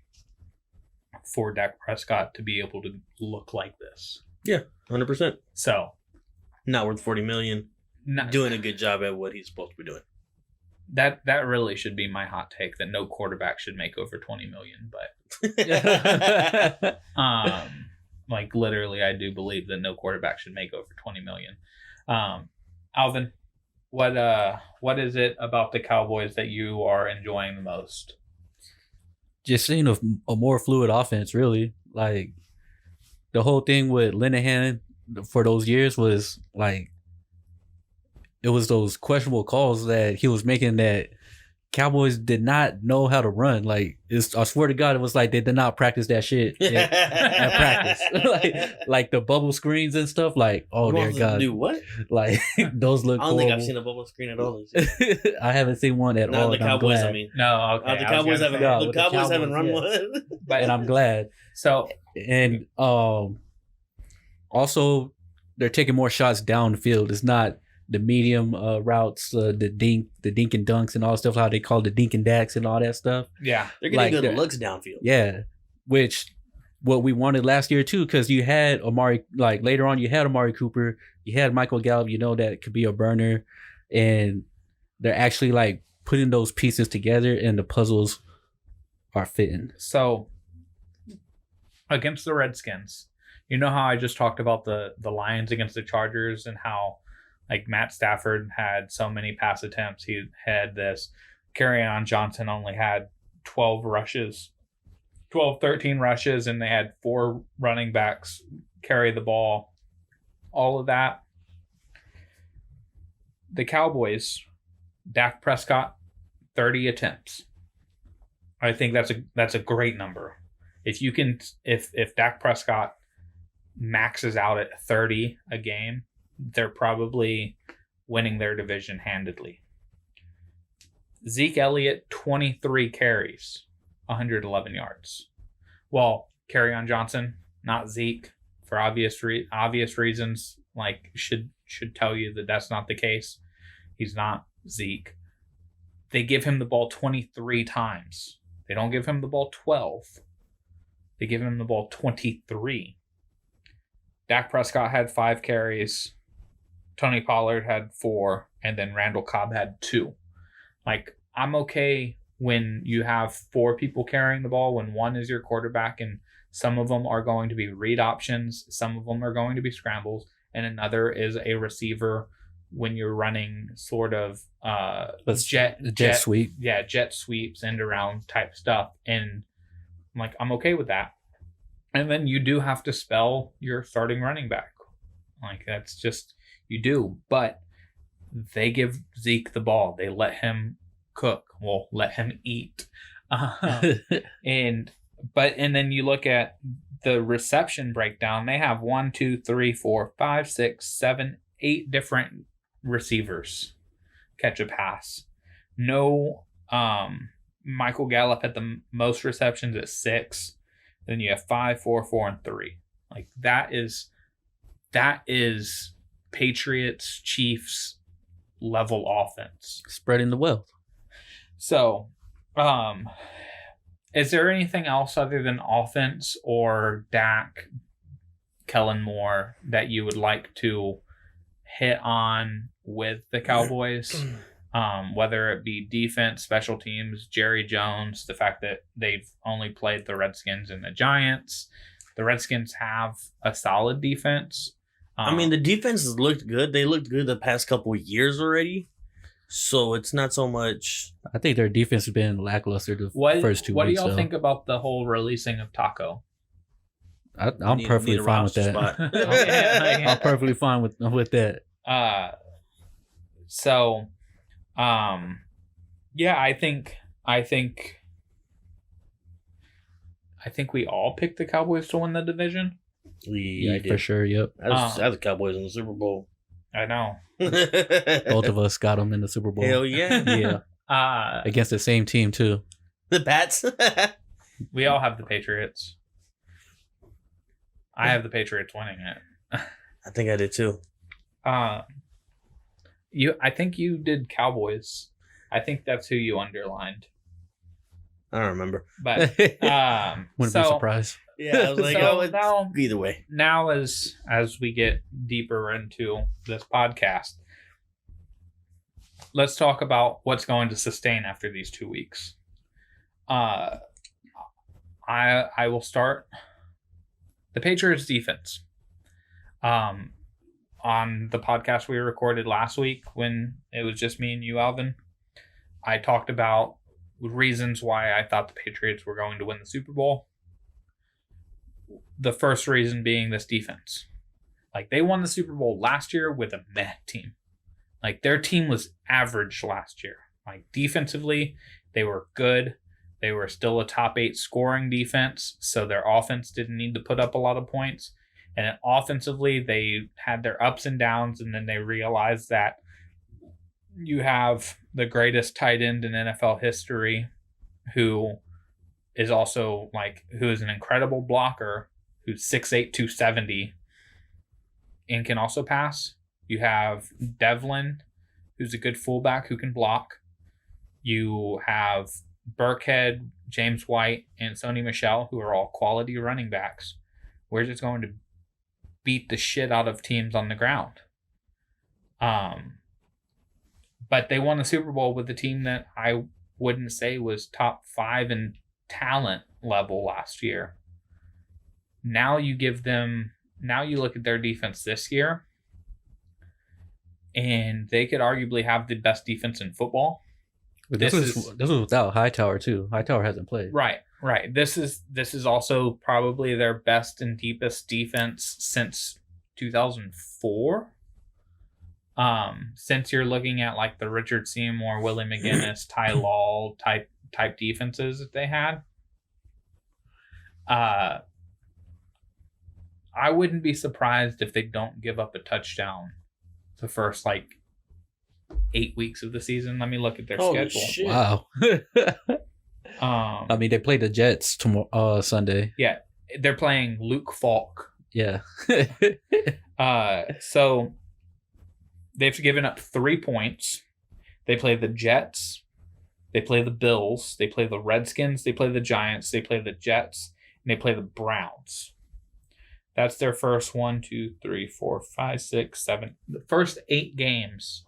for Dak Prescott to be able to look like this. Yeah, 100%. So, not worth $40 million. Doing a good job at what he's supposed to be doing. That really should be my hot take, that no quarterback should make over $20 million. But like, literally, I do believe that no quarterback should make over $20 million. Alvin, what is it about the Cowboys that you are enjoying the most? Just seeing a more fluid offense, really. Like, the whole thing with Linehan for those years was like, it was those questionable calls that he was making that Cowboys did not know how to run. Like, I swear to God, it was like they did not practice that shit at practice. like the bubble screens and stuff. Like, oh dear God, do what? like those look. I don't think horrible. I've seen a bubble screen at all. I haven't seen one at all. The and I'm Cowboys. glad. I mean, No, okay. the I was Cowboys gonna haven't. say- No, The with the Cowboys haven't run Cowboys, one. But And I'm glad. so And also they're taking more shots downfield. It's not the medium routes, the dink and dunks and all that stuff, how they call the dink and dacks and all that stuff. yeah, They're getting Like good that. looks downfield. Yeah, which what we wanted last year too, because you had Amari. Like later on, you had Amari Cooper, you had Michael Gallup. You know that could be a burner, and they're actually like putting those pieces together, and the puzzles are fitting. so against the Redskins, you know how I just talked about the Lions against the Chargers and how like Matt Stafford had so many pass attempts. He had this. Kerryon Johnson only had 13 rushes, and they had 4 running backs carry the ball. All of that. The Cowboys, Dak Prescott, 30 attempts. I think that's a great number. If you can, if Dak Prescott maxes out at 30 a game, they're probably winning their division handedly. Zeke Elliott, 23 carries, 111 yards. Well, Kerryon Johnson, not Zeke, for obvious reasons. Like should tell you that that's not the case. He's not Zeke. They give him the ball 23 times. They don't give him the ball 12. They give him the ball 23. Dak Prescott had 5 carries. Tony Pollard had 4. And then Randall Cobb had 2. Like, I'm okay when you have 4 people carrying the ball, when one is your quarterback, and some of them are going to be read options, some of them are going to be scrambles, and another is a receiver when you're running sort of jet sweep. Yeah, jet sweeps, end around type stuff. And like, I'm okay with that. And then you do have to spell your starting running back. Like, that's just, you do. But they give Zeke the ball. They let him cook. Well, let him eat. And then you look at the reception breakdown. They have 1, 2, 3, 4, 5, 6, 7, 8 different receivers catch a pass. No, Michael Gallup had the most receptions at 6. Then you have 5, 4, 4, and 3. Like that is Patriots, Chiefs level offense. Spreading the wealth. So, is there anything else other than offense or Dak, Kellen Moore that you would like to hit on with the Cowboys? Whether it be defense, special teams, Jerry Jones, the fact that they've only played the Redskins and the Giants. The Redskins have a solid defense. I mean, the defense has looked good. They looked good the past couple of years already. So it's not so much. I think their defense has been lackluster the first 2 weeks. What do y'all so. think about the whole releasing of Taco? I'm perfectly fine with that. I'm perfectly fine with that. So, yeah, I think we all picked the Cowboys to win the division. Yeah, I did. For sure. Yep. I was the Cowboys in the Super Bowl. I know. Both of us got them in the Super Bowl. Hell yeah. Yeah. Against the same team too. The Pats. We all have the Patriots. I have the Patriots winning it. I think I did too. I think you did Cowboys. I think that's who you underlined. I don't remember. But wouldn't be surprised. Yeah, I was like, now, either way. Now as we get deeper into this podcast, let's talk about what's going to sustain after these 2 weeks. I will start the Patriots defense. On the podcast we recorded last week when it was just me and you, Alvin, I talked about reasons why I thought the Patriots were going to win the Super Bowl. The first reason being this defense. Like, they won the Super Bowl last year with a meh team. Like, their team was average last year. Like defensively, they were good. They were still a top 8 scoring defense, so their offense didn't need to put up a lot of points. And then offensively, they had their ups and downs, and then they realized that you have the greatest tight end in NFL history, who is also who is an incredible blocker, who's 6'8", 270, and can also pass. You have Devlin, who's a good fullback who can block. You have Burkhead, James White, and Sony Michel, who are all quality running backs. We're just going to beat the shit out of teams on the ground. But they won the Super Bowl with a team that I wouldn't say was top 5 in talent level last year. Now you look at their defense this year, and they could arguably have the best defense in football. But this was without Hightower too. Hightower hasn't played. Right. This is also probably their best and deepest defense since 2004. Since you're looking at the Richard Seymour, Willie McGinnis, Ty Law type defenses that they had. I wouldn't be surprised if they don't give up a touchdown the first 8 weeks of the season. Let me look at their schedule. Shit. Wow. I mean, they played the Jets tomorrow, Sunday. Yeah, they're playing Luke Falk. Yeah. So they've given up 3 points. They play the Jets. They play the Bills. They play the Redskins. They play the Giants. They play the Jets. And they play the Browns. That's their first 1, 2, 3, 4, 5, 6, 7. The first 8 games.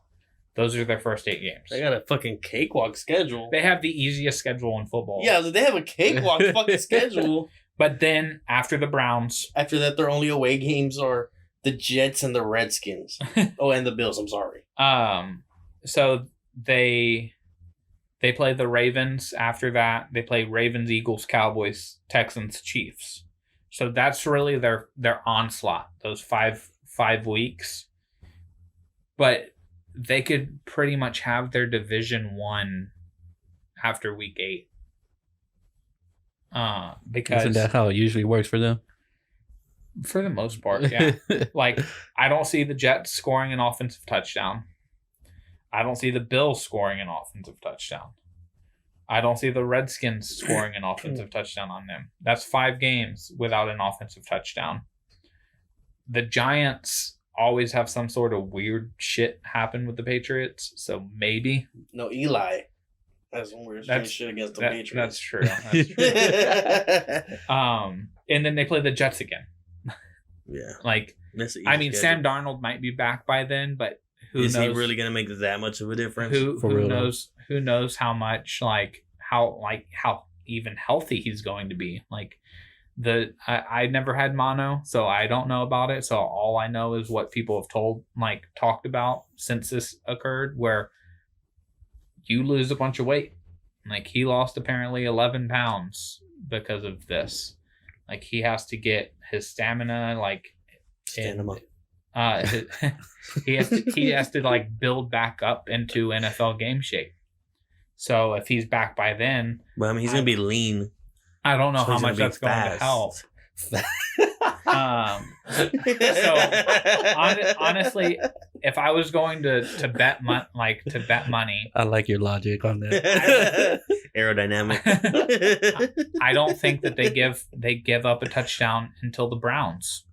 Those are their first 8 games. They got a fucking cakewalk schedule. They have the easiest schedule in football. Yeah, they have a cakewalk fucking schedule. But then after the Browns, after that, their only away games are the Jets and the Redskins. Oh, and the Bills. I'm sorry. So they play the Ravens. After that, they play Ravens, Eagles, Cowboys, Texans, Chiefs. So that's really their onslaught. Those five weeks, but they could pretty much have their division won after week 8. Because isn't that how it usually works for them? For the most part, yeah. I don't see the Jets scoring an offensive touchdown. I don't see the Bills scoring an offensive touchdown. I don't see the Redskins scoring an offensive touchdown on them. That's 5 games without an offensive touchdown. The Giants always have some sort of weird shit happen with the Patriots, so maybe. No, Eli has some weird shit against the Patriots. That's true. And then they play the Jets again. Yeah. I mean, Sam Darnold might be back by then, but who knows? Is he really going to make that much of a difference? Who knows? Who knows how much, how even healthy he's going to be? I never had mono, so I don't know about it. So all I know is what people have talked about since this occurred, where you lose a bunch of weight. He lost apparently 11 pounds because of this. He has to get his stamina, he has to build back up into NFL game shape. So if he's back by then, but I mean, he's gonna be lean. I don't know how much that's going to help. Honestly, if I was going to bet money, I like your logic on that. Aerodynamic. I don't think that they give up a touchdown until the Browns.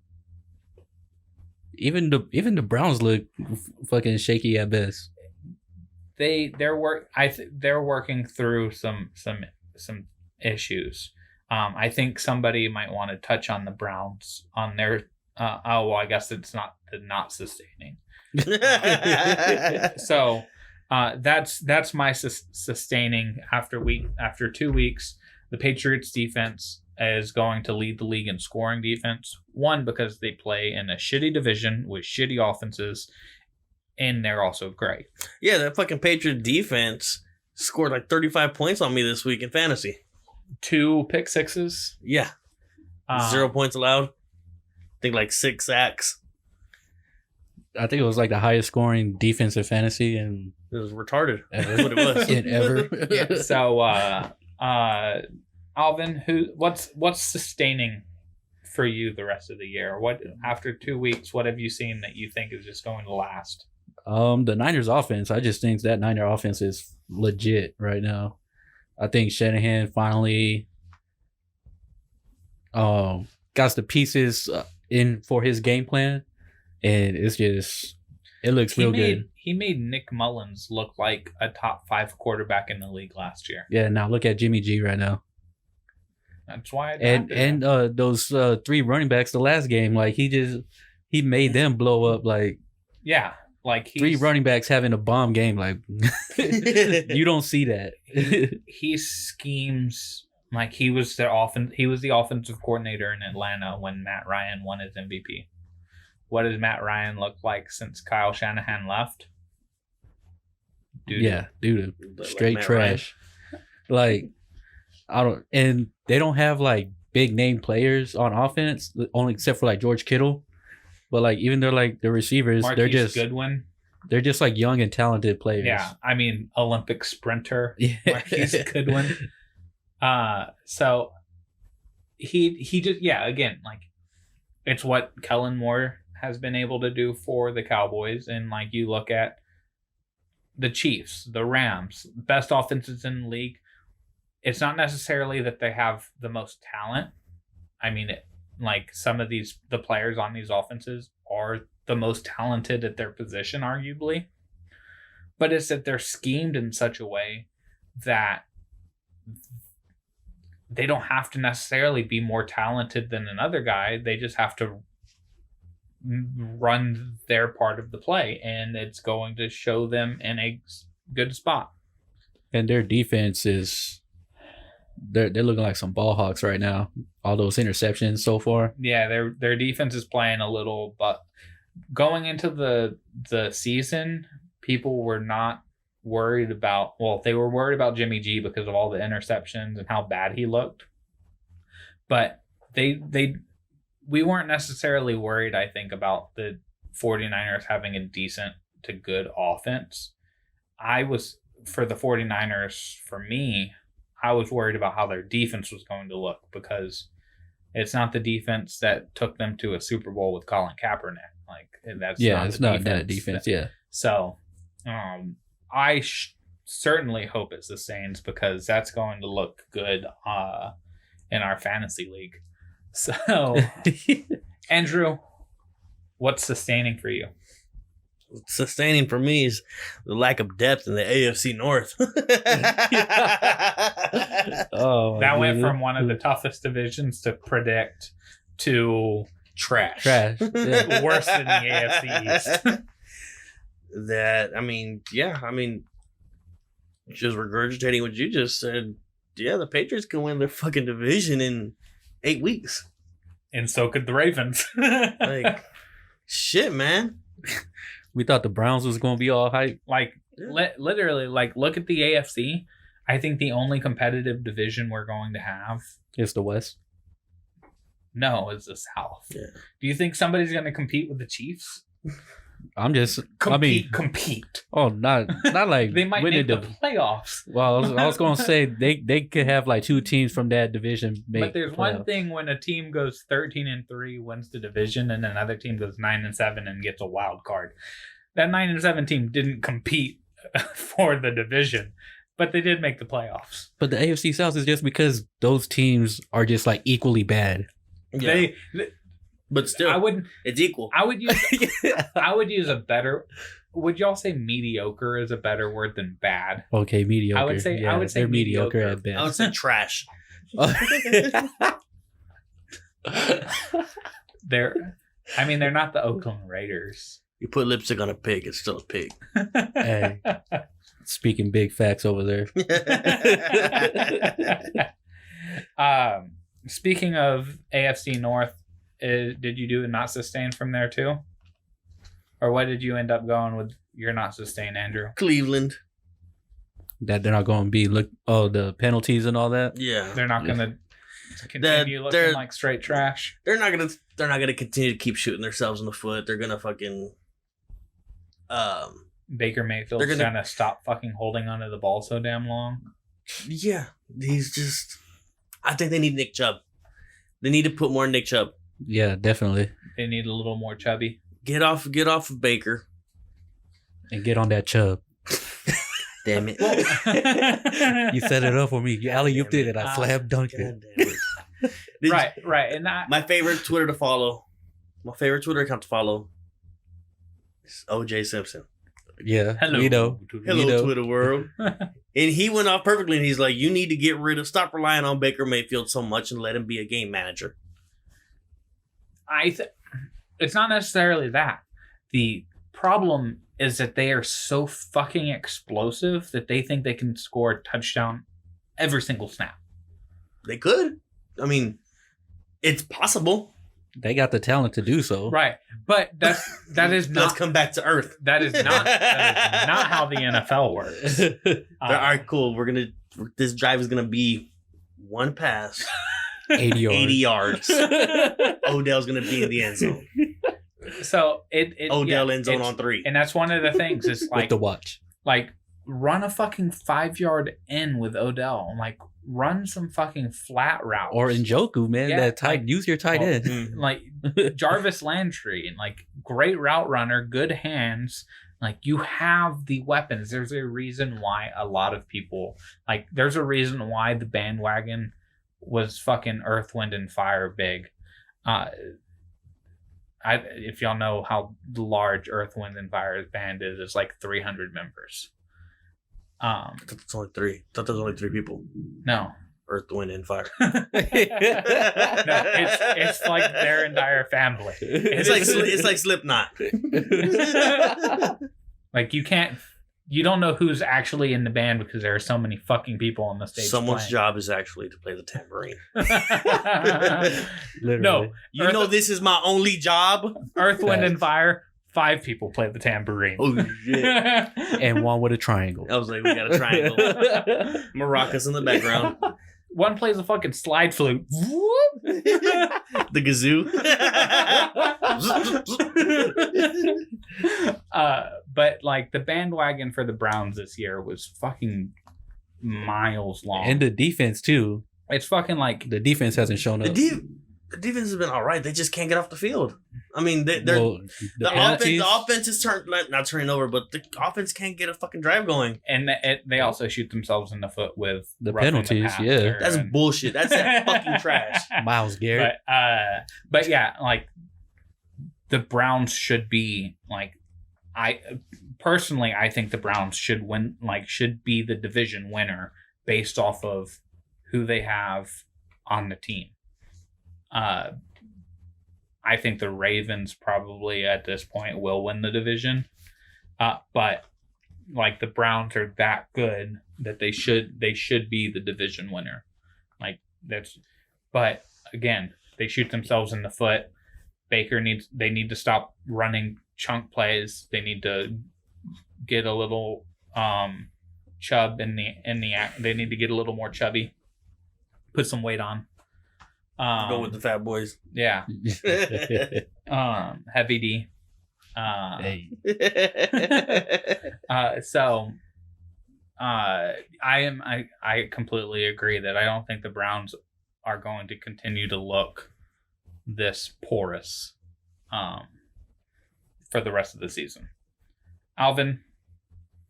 Even the Browns look fucking shaky at best. They're working through some issues. I think somebody might want to touch on the Browns on their. I guess it's not sustaining. So that's my sustaining after 2 weeks. The Patriots defense is going to lead the league in scoring defense. One, because they play in a shitty division with shitty offenses, and they're also great. Yeah, that fucking Patriot defense scored 35 points on me this week in fantasy. 2 pick sixes. Yeah. 0 points allowed. I think 6 sacks. I think it was like the highest scoring defense in fantasy and It was retarded. ever. That's what it was. In ever. Yeah. So, Alvin, what's sustaining for you the rest of the year? What after 2 weeks, what have you seen that you think is just going to last? The Niners offense, I just think that Niner offense is legit right now. I think Shanahan finally got the pieces in for his game plan, and it looks real good. He made Nick Mullins look like a top 5 quarterback in the league last year. Yeah, now look at Jimmy G right now. That's why I And those 3 running backs the last game, like he made them blow up. Like yeah, like 3 running backs having a bomb game, like you don't see that. he schemes like he was the offensive coordinator in Atlanta when Matt Ryan won his MVP. What does Matt Ryan look like since Kyle Shanahan left? Dude, straight Matt trash. Like and they don't have like big name players on offense, only except for like George Kittle. But like even they're like the receivers, Marquise Goodwin. They're just like young and talented players. Yeah, I mean Olympic sprinter. Yeah. Marquise Goodwin. So he just again, like it's what Kellen Moore has been able to do for the Cowboys, and like you look at the Chiefs, the Rams, best offenses in the league. It's not necessarily that they have the most talent. I mean, like some of the players on these offenses are the most talented at their position, arguably. But it's that they're schemed in such a way that they don't have to necessarily be more talented than another guy. They just have to run their part of the play, and it's going to show them in a good spot. And their defense is they're looking like some ball hawks right now. All those interceptions so far. Yeah, their defense is playing a little, but going into the season, people were not worried about. Well, they were worried about Jimmy G because of all the interceptions and how bad he looked. But we weren't necessarily worried, I think, about the 49ers having a decent to good offense. For the 49ers, for me, I was worried about how their defense was going to look because it's not the defense that took them to a Super Bowl with Colin Kaepernick. Like that's it's not that defense. Yeah. So, I certainly hope it sustains because that's going to look good in our fantasy league. So, Andrew, what's sustaining for you? Sustaining for me is the lack of depth in the AFC North. That went from one of the toughest divisions to predict to trash. Yeah. Worse than the AFC East. Just regurgitating what you just said. Yeah, the Patriots can win their fucking division in 8 weeks. And so could the Ravens. Like, shit, man. We thought the Browns was going to be all hype. Like, literally, like, look at the AFC. I think the only competitive division we're going to have is the West. No, it's the South. Yeah. Do you think somebody's going to compete with the Chiefs? Compete. Oh, not like they might make the playoffs. Well, I was going to say they could have like 2 teams from that division make. But there's one thing when a team goes 13-3, wins the division, and another team goes 9-7 and gets a wild card. That 9-7 team didn't compete for the division, but they did make the playoffs. But the AFC South is just because those teams are just like equally bad. Yeah. But still, it's equal. I would use a better. Would y'all say mediocre is a better word than bad? Okay, mediocre. I would say they're mediocre at best. I would say trash. They're not the Oakland Raiders. You put lipstick on a pig, it's still a pig. Hey, speaking big facts over there. Speaking of AFC North, did you do not sustain from there too? Or what did you end up going with your not sustain, Andrew? Cleveland. That they're not going to be the penalties and all that. Yeah, they're not going to continue looking like straight trash. They're not going to continue to keep shooting themselves in the foot. They're going to fucking Baker Mayfield's They're gonna- gonna stop fucking holding onto the ball so damn long. Yeah, he's just. I think they need Nick Chubb. They need to put more Nick Chubb. Yeah, definitely. They need a little more chubby. Get off of Baker. And get on that Chubb. Damn it. You set it up for me. You alley-ooped it and I slam dunked it. God damn it. right. And that, My favorite Twitter to follow. My favorite Twitter account to follow is OJ Simpson. Yeah, hello, we know. Hello, We know. Twitter world. And he went off perfectly, and he's like, you need to stop relying on Baker Mayfield so much and let him be a game manager. It's not necessarily that. The problem is that they are so fucking explosive that they think they can score a touchdown every single snap. They could. I mean, it's possible. They got the talent to do so. Right. But that is Let's not come back to earth. that is not how the NFL works. All right, cool. This drive is gonna be one pass, 80 yards. 80 yards. Odell's gonna be in the end zone. So Odell end zone it's- on 3. And that's one of the things is With like the watch. run a fucking 5-yard in with Odell. Like run some fucking flat routes. Or Njoku, man. Yeah, That tight. Use your tight end. Mhm. like Jarvis Landry and like great route runner, good hands. Like you have the weapons. There's a reason why a lot of people there's a reason why the bandwagon was fucking Earth, Wind, and Fire big. If y'all know how large Earth, Wind, and Fire's band is, it's like 300 members. I thought it's only 3. I thought there was only 3 people. No. Earth, Wind, and Fire. No, it's like their entire family. It's like Slipknot. Like you don't know who's actually in the band because there are so many fucking people on the stage. Someone's playing. job is actually to play the tambourine. Literally. No, You know this is my only job? Earth, Wind, and Fire. 5 people play the tambourine. Oh, shit. And one with a triangle. I was like, we got a triangle. Maracas in the background. One plays a fucking slide flute. The kazoo. But like the bandwagon for the Browns this year was fucking miles long. And the defense, too. It's fucking like The defense hasn't shown up. The defense has been all right. They just can't get off the field. I mean, the penalties- offense is not turning over, but the offense can't get a fucking drive going. and they also shoot themselves in the foot with The roughing penalties, passer yeah. That's and- bullshit. That's that fucking trash. Miles Garrett. But yeah, like the Browns should be like I think the Browns should win, should be the division winner based off of who they have on the team. I think the Ravens probably at this point will win the division. But like the Browns are that good that they should be the division winner. But again, they shoot themselves in the foot. They need to stop running chunk plays. They need to get a little chub in the they need to get a little more chubby. Put some weight on. Go with the fat boys. Yeah. Heavy D. Hey. I completely agree that I don't think the Browns are going to continue to look this porous for the rest of the season. Alvin,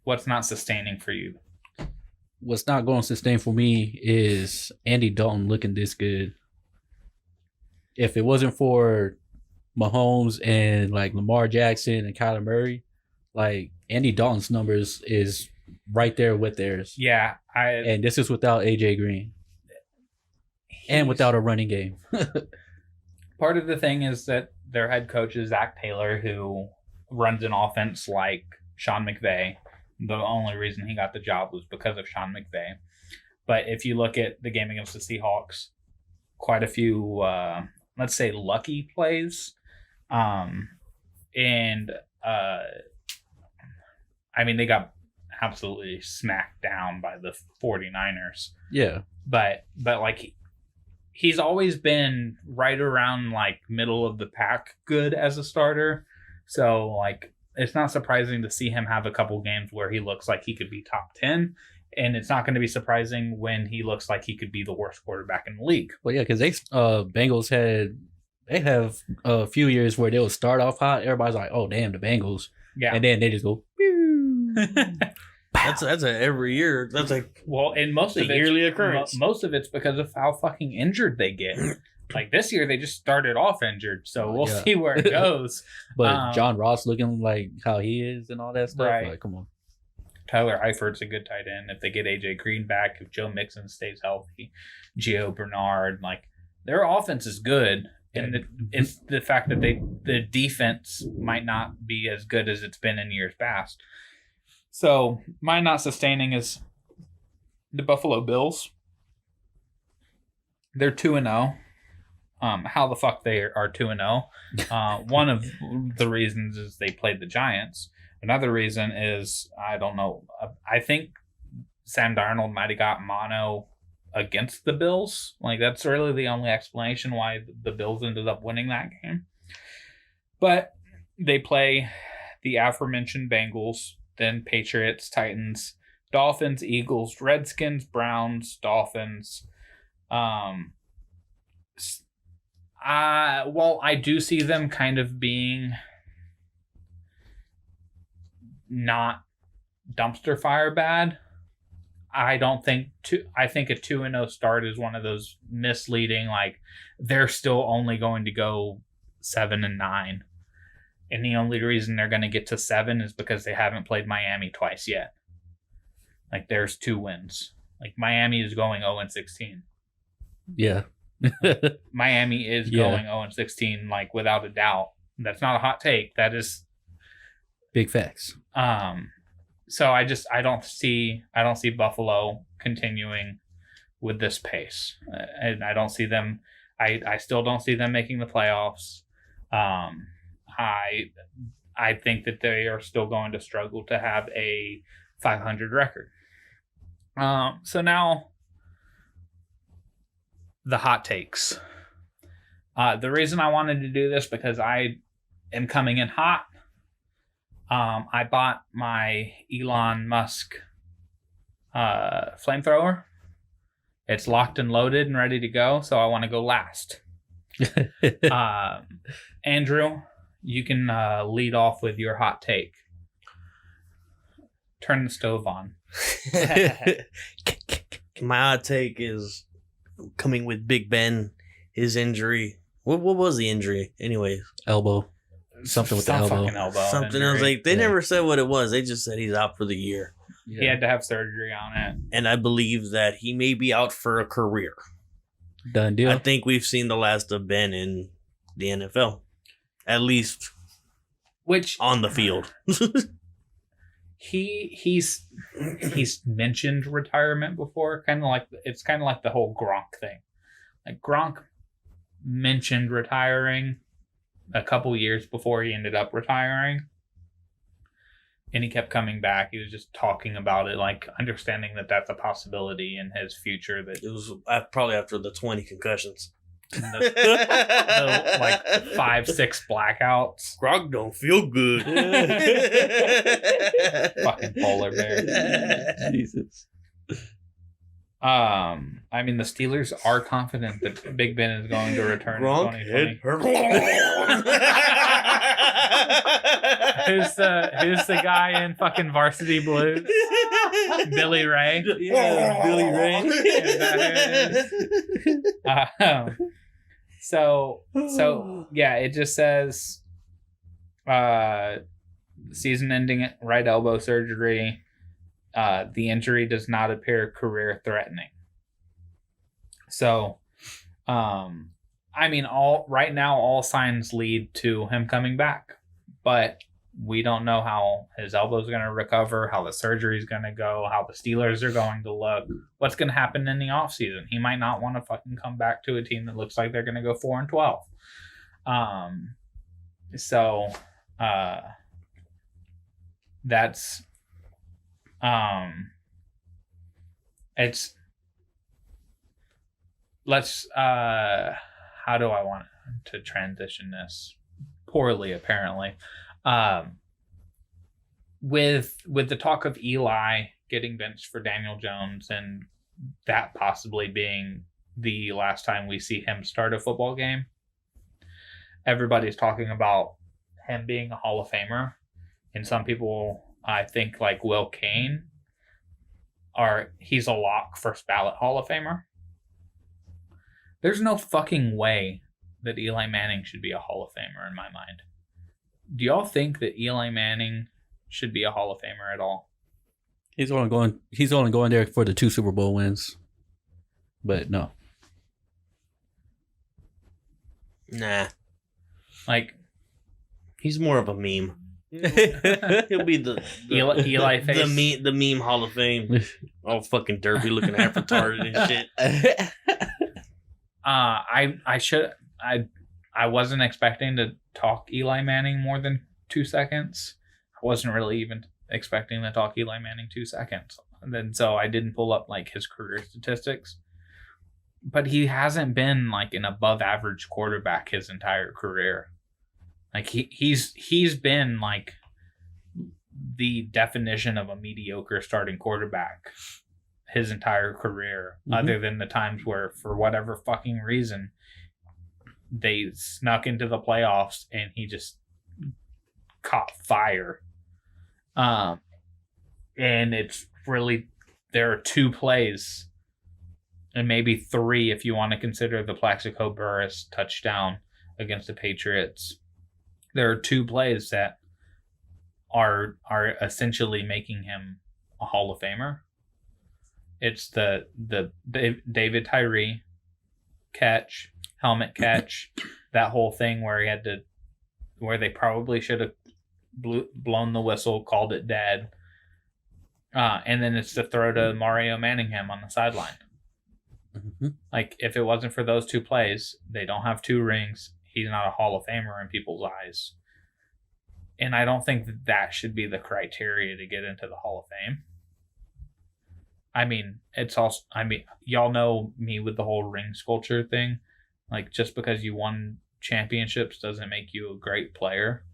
what's not sustaining for you? What's not going to sustain for me is Andy Dalton looking this good. If it wasn't for Mahomes and like Lamar Jackson and Kyler Murray, like Andy Dalton's numbers is right there with theirs. Yeah, And this is without AJ Green and without a running game. Part of the thing is that their head coach is Zach Taylor, who runs an offense like Sean McVay. The only reason he got the job was because of Sean McVay. But if you look at the game against the Seahawks, quite a few, let's say, lucky plays. I mean, they got absolutely smacked down by the 49ers. Yeah. But like, he's always been right around like middle of the pack good as a starter. So like surprising to see him have a couple games where he looks like he could be top 10. And it's not going to be surprising when he looks like he could be the worst quarterback in the league. Well, yeah, because Bengals have a few years where they'll start off hot. Everybody's like, "Oh, damn, the Bengals," Yeah, and then they just go. That's a every year. That's like and most of a yearly occurrence. Most of it's because of how fucking injured they get. Like this year, they just started off injured, so we'll see where it goes. But John Ross looking like how he is and all that stuff. Right. Like, come on. Tyler Eifert's a good tight end. If they get AJ Green back, if Joe Mixon stays healthy, Gio Bernard, like their offense is good, and it's the fact that the defense might not be as good as it's been in years past. So my not sustaining is the Buffalo Bills. They're 2-0. How the fuck they are 2-0? One of the reasons is they played the Giants. Another reason is, I don't know, I think Sam Darnold might have got mono against the Bills. Like, that's really the only explanation why the Bills ended up winning that game. But they play the aforementioned Bengals, then Patriots, Titans, Dolphins, Eagles, Redskins, Browns, Dolphins. I do see them kind of being not dumpster fire bad. I think a 2-0 start is one of those misleading, like they're still only going to go 7-9. And the only reason they're going to get to 7 is because they haven't played Miami twice yet. Like there's 2 wins. Like Miami is going 0-16. Yeah. Miami is going 0-16, like without a doubt. That's not a hot take. That is big facts. So I don't see Buffalo continuing with this pace, and I don't see them. I still don't see them making the playoffs. I think that they are still going to struggle to have a 500 record. So now the hot takes. The reason I wanted to do this because I am coming in hot. I bought my Elon Musk flamethrower. It's locked and loaded and ready to go, so I want to go last. Andrew, you can lead off with your hot take. Turn the stove on. My hot take is coming with Big Ben, his injury. What was the injury, anyways? Elbow. Something with the elbow. Fucking elbow. Something else. Like they never said what it was. They just said he's out for the year. He had to have surgery on it. And I believe that he may be out for a career. Done deal. I think we've seen the last of Ben in the NFL. At least on the field. He's mentioned retirement before, kind of like the whole Gronk thing. Like Gronk mentioned retiring a couple years before he ended up retiring, and he kept coming back. He was just talking about it, like understanding that that's a possibility in his future. That it was probably after the 20 concussions. The like 5-6 blackouts. Gronk don't feel good. Fucking polar bear. Jesus. I mean, the Steelers are confident that Big Ben is going to return Gronk in 2020. Who's the guy in fucking Varsity Blues? Billy Ray. Yeah, Billy Ray. So yeah, it just says season-ending right elbow surgery. The injury does not appear career-threatening. So, I mean, right now, all signs lead to him coming back, but we don't know how his elbow is going to recover, how the surgery is going to go, how the Steelers are going to look, what's going to happen in the offseason. He might not want to fucking come back to a team that looks like they're going to go 4-12. That's how do I want to transition this? Poorly, apparently. with the talk of Eli getting benched for Daniel Jones and that possibly being the last time we see him start a football game, everybody's talking about him being a Hall of Famer. And some people, I think, like Will Kane, he's a lock first ballot Hall of Famer. There's no fucking way that Eli Manning should be a Hall of Famer in my mind. Do y'all think that Eli Manning should be a Hall of Famer at all? He's only going there for the 2 Super Bowl wins. But no. Nah. Like, he's more of a meme. He'll be the Eli face. The meme Hall of Fame. All fucking derpy looking half retarded and shit. I wasn't expecting to talk Eli Manning more than 2 seconds. I wasn't really even expecting to talk Eli Manning 2 seconds. And then so I didn't pull up like his career statistics. But he hasn't been like an above average quarterback his entire career. Like he's been like the definition of a mediocre starting quarterback his entire career, other than the times where for whatever fucking reason they snuck into the playoffs and he just caught fire. And it's really, there are 2 plays and maybe 3 if you want to consider the Plaxico Burress touchdown against the Patriots. There are 2 plays that are essentially making him a Hall of Famer. It's the David Tyree catch, helmet catch, that whole thing where they probably should have blown the whistle, called it dead. And then it's the throw to Mario Manningham on the sideline. Mm-hmm. Like, if it wasn't for those 2 plays, they don't have 2 rings. He's not a Hall of Famer in people's eyes. And I don't think that should be the criteria to get into the Hall of Fame. I mean, y'all know me with the whole ring sculpture thing. Like, just because you won championships doesn't make you a great player.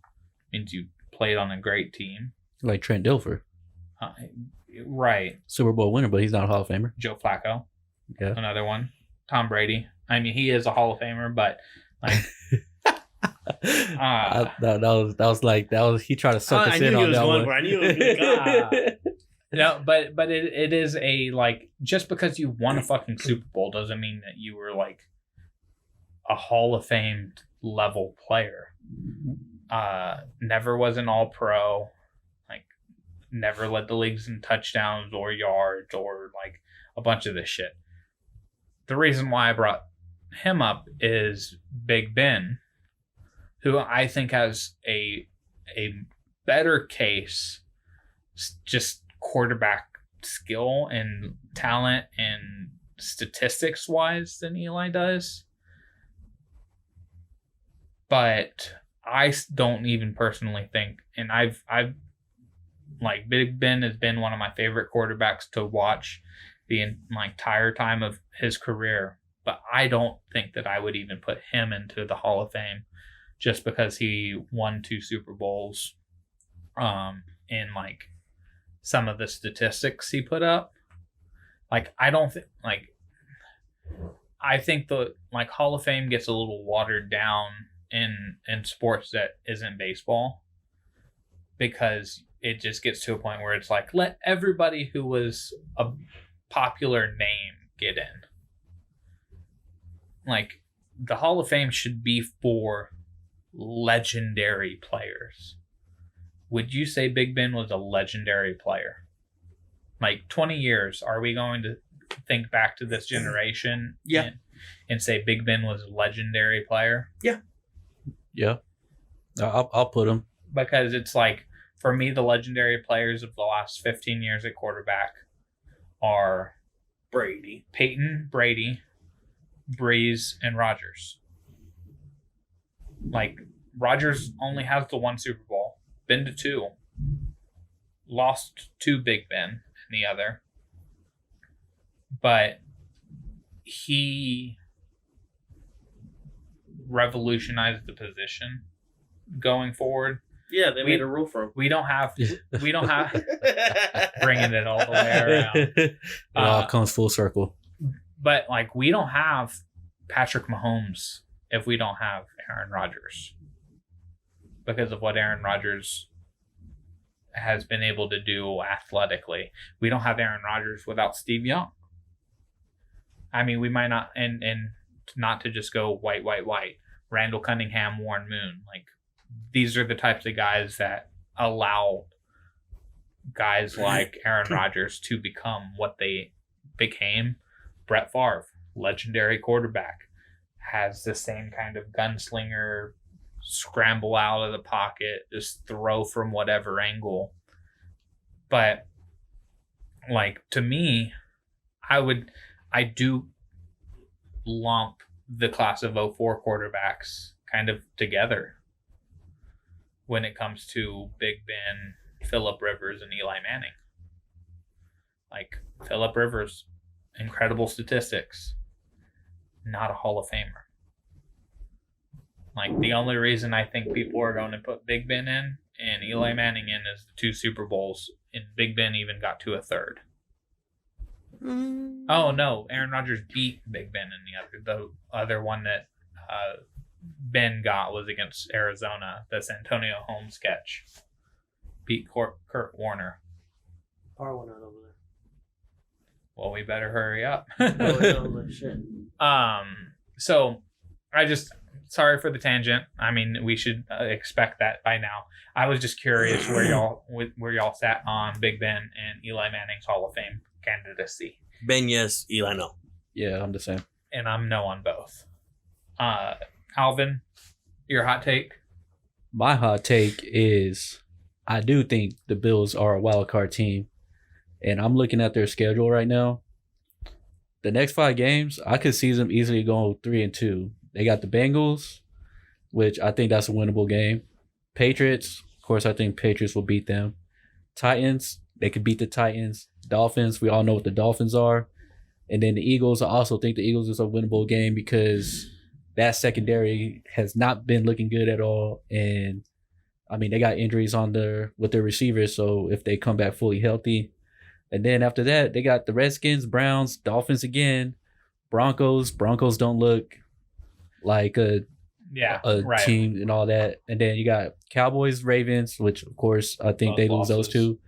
It means you played on a great team. Like Trent Dilfer. Right. Super Bowl winner, but he's not a Hall of Famer. Joe Flacco. Yeah. Another one. Tom Brady. I mean, he is a Hall of Famer, but like... that was he tried to suck us in on that one. I knew it was good. No, but it is a, like, just because you won a fucking Super Bowl doesn't mean that you were like a Hall of Fame level player. Never was an All-Pro, like never led the leagues in touchdowns or yards or like a bunch of this shit. The reason why I brought him up is Big Ben, who I think has a better case, just quarterback skill and talent and statistics wise than Eli does. But I don't even personally think, and I've like, Big Ben has been one of my favorite quarterbacks to watch the entire time of his career, but I don't think that I would even put him into the Hall of Fame just because he won 2 Super Bowls, and like some of the statistics he put up. Like, I don't think, like, I think the like Hall of Fame gets a little watered down in sports that isn't baseball, because it just gets to a point where it's like, let everybody who was a popular name get in. Like, the Hall of Fame should be for legendary players. Would you say Big Ben was a legendary player? Like, 20 years, are we going to think back to this generation and say Big Ben was a legendary player? Yeah. I'll put him. Because it's like, for me, the legendary players of the last 15 years at quarterback are Peyton, Brady, Breeze, and Rodgers. Like, Rodgers only has the 1 Super Bowl, been to 2, lost to Big Ben in the other, but he revolutionized the position going forward. Yeah, they made a rule for him. We don't have bringing it all the way around. It all comes full circle. But like, we don't have Patrick Mahomes if we don't have Aaron Rodgers, because of what Aaron Rodgers has been able to do athletically. We don't have Aaron Rodgers without Steve Young. I mean, we might not, and not to just go white. Randall Cunningham, Warren Moon, like, these are the types of guys that allow guys like Aaron Rodgers to become what they became. Brett Favre, legendary quarterback, has the same kind of gunslinger, scramble out of the pocket, just throw from whatever angle. But like, to me, I do lump the class of 04 quarterbacks kind of together when it comes to Big Ben, Phillip Rivers, and Eli Manning. Like, Phillip Rivers, incredible statistics, not a Hall of Famer. Like, the only reason I think people are going to put Big Ben in and Eli Manning in is the 2 Super Bowls, and Big Ben even got to a third. Oh no, Aaron Rodgers beat Big Ben in the other one that Ben got was against Arizona, the Santonio Holmes catch. Beat Kurt Warner. Power went out over there. Well, we better hurry up. Shit. So sorry for the tangent. I mean, we should expect that by now. I was just curious where y'all sat on Big Ben and Eli Manning's Hall of Fame candidacy. Ben, yes. Eli, no. Yeah, I'm the same. And I'm no on both. Alvin, your hot take? My hot take is I do think the Bills are a wild card team. And I'm looking at their schedule right now. The next 5 games, I could see them easily going 3-2. They got the Bengals, which I think that's a winnable game. Patriots, of course, I think Patriots will beat them. Titans, they could beat the Titans. Dolphins, we all know what the Dolphins are. And then the Eagles, I also think the Eagles is a winnable game because that secondary has not been looking good at all. And, I mean, they got injuries with their receivers, so if they come back fully healthy. And then after that, they got the Redskins, Browns, Dolphins again, Broncos. Broncos don't look like a team and all that. And then you got Cowboys, Ravens, which, of course, I think they lose those 2.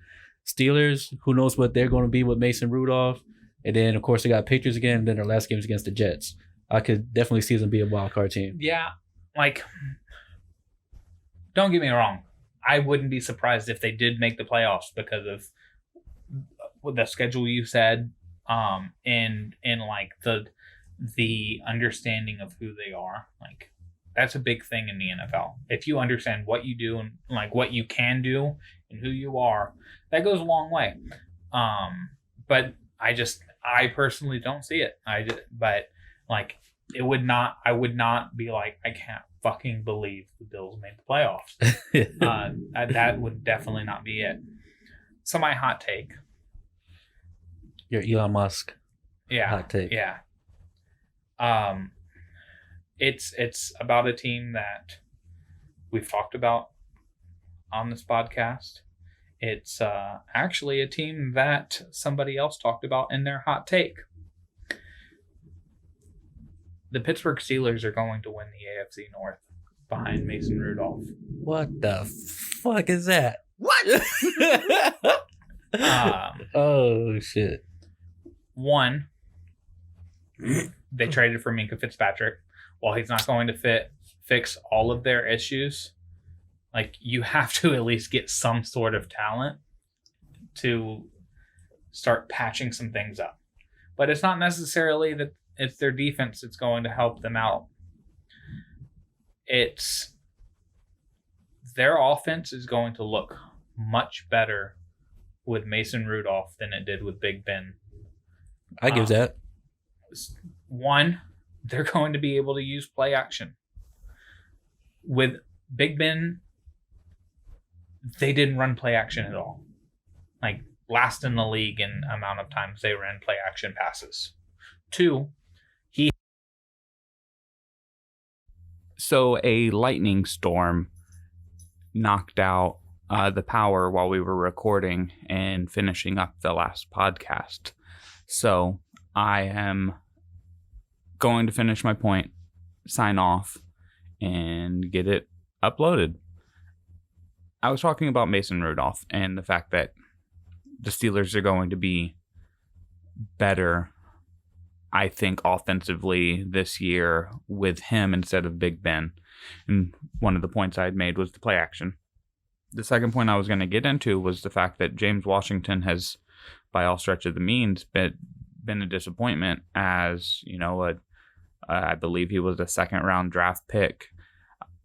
Steelers, who knows what they're going to be with Mason Rudolph. And then, of course, they got Patriots again. And then their last game is against the Jets. I could definitely see them be a wild card team. Yeah, like, don't get me wrong. I wouldn't be surprised if they did make the playoffs because of the schedule you said, and like the understanding of who they are. Like, that's a big thing in the NFL. If you understand what you do and like what you can do and who you are, that goes a long way. But I personally don't see it. But like, I would not be like, I can't fucking believe the Bills made the playoffs. That would definitely not be it. So my hot take. Your Elon Musk. Yeah. Hot take. Yeah. It's about a team that we've talked about on this podcast. It's actually a team that somebody else talked about in their hot take. The Pittsburgh Steelers are going to win the AFC North behind Mason Rudolph. What the fuck is that? What? Oh, shit. One, they traded for Minka Fitzpatrick. While he's not going to fix all of their issues, like, you have to at least get some sort of talent to start patching some things up. But it's not necessarily that it's their defense that's going to help them out. It's their offense is going to look much better with Mason Rudolph than it did with Big Ben. I give that. One, they're going to be able to use play action. With Big Ben, they didn't run play action at all. Like, last in the league in amount of times they ran play action passes. 2, so a lightning storm knocked out the power while we were recording and finishing up the last podcast. So I am going to finish my point, sign off, and get it uploaded. I was talking about Mason Rudolph and the fact that the Steelers are going to be better, I think, offensively this year with him instead of Big Ben. And one of the points I had made was the play action. The second point I was going to get into was the fact that James Washington has, by all stretch of the means, been a disappointment as, I believe he was a second-round draft pick,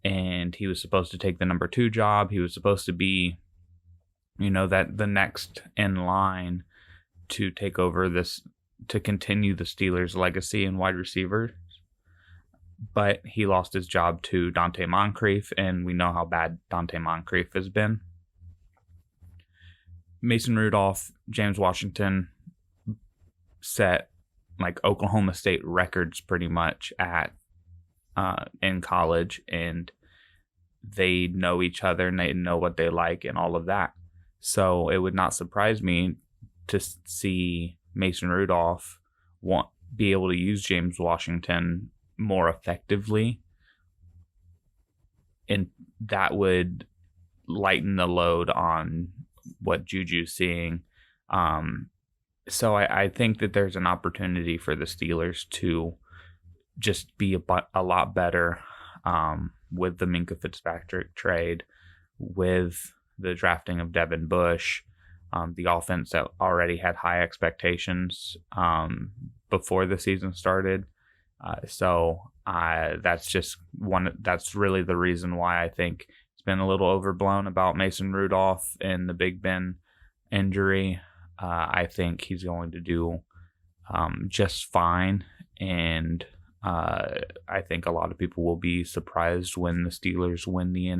and he was supposed to take the number 2 job. He was supposed to be, that the next in line to take over this, to continue the Steelers' legacy in wide receiver. But he lost his job to Dante Moncrief, and we know how bad Dante Moncrief has been. Mason Rudolph, James Washington set Oklahoma State records pretty much at in college, and they know each other and they know what they like and all of that. So it would not surprise me to see Mason Rudolph be able to use James Washington more effectively, and that would lighten the load on what Juju's seeing. So I think that there's an opportunity for the Steelers to just be a lot better with the Minkah Fitzpatrick trade, with the drafting of Devin Bush, the offense that already had high expectations before the season started. So that's really the reason why I think it's been a little overblown about Mason Rudolph and the Big Ben injury. I think he's going to do just fine, and I think a lot of people will be surprised when the Steelers win the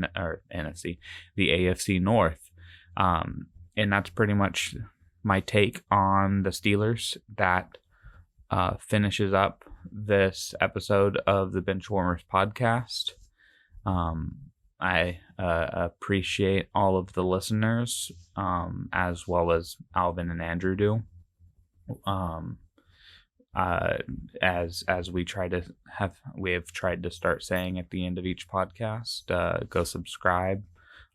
AFC North. And that's pretty much my take on the Steelers. That finishes up this episode of the Benchwarmers podcast. I appreciate all of the listeners, as well as Alvin and Andrew do. As we have tried to start saying at the end of each podcast, go subscribe,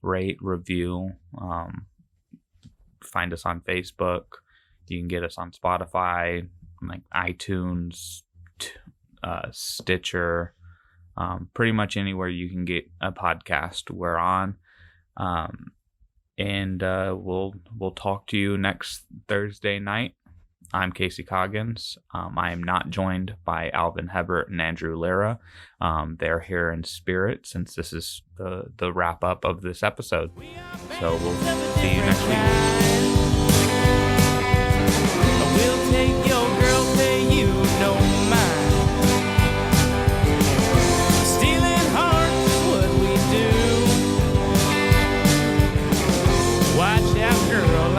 rate, review, find us on Facebook. You can get us on Spotify, iTunes, Stitcher, pretty much anywhere you can get a podcast, we're on. And we'll talk to you next Thursday night. I'm Casey Coggins. I am not joined by Alvin Hebert and Andrew Lira. They're here in spirit since this is the wrap up of this episode. So we'll see you next week. We'll take your girl, pay you no mind. Stealing hearts is what we do. Watch out, girl.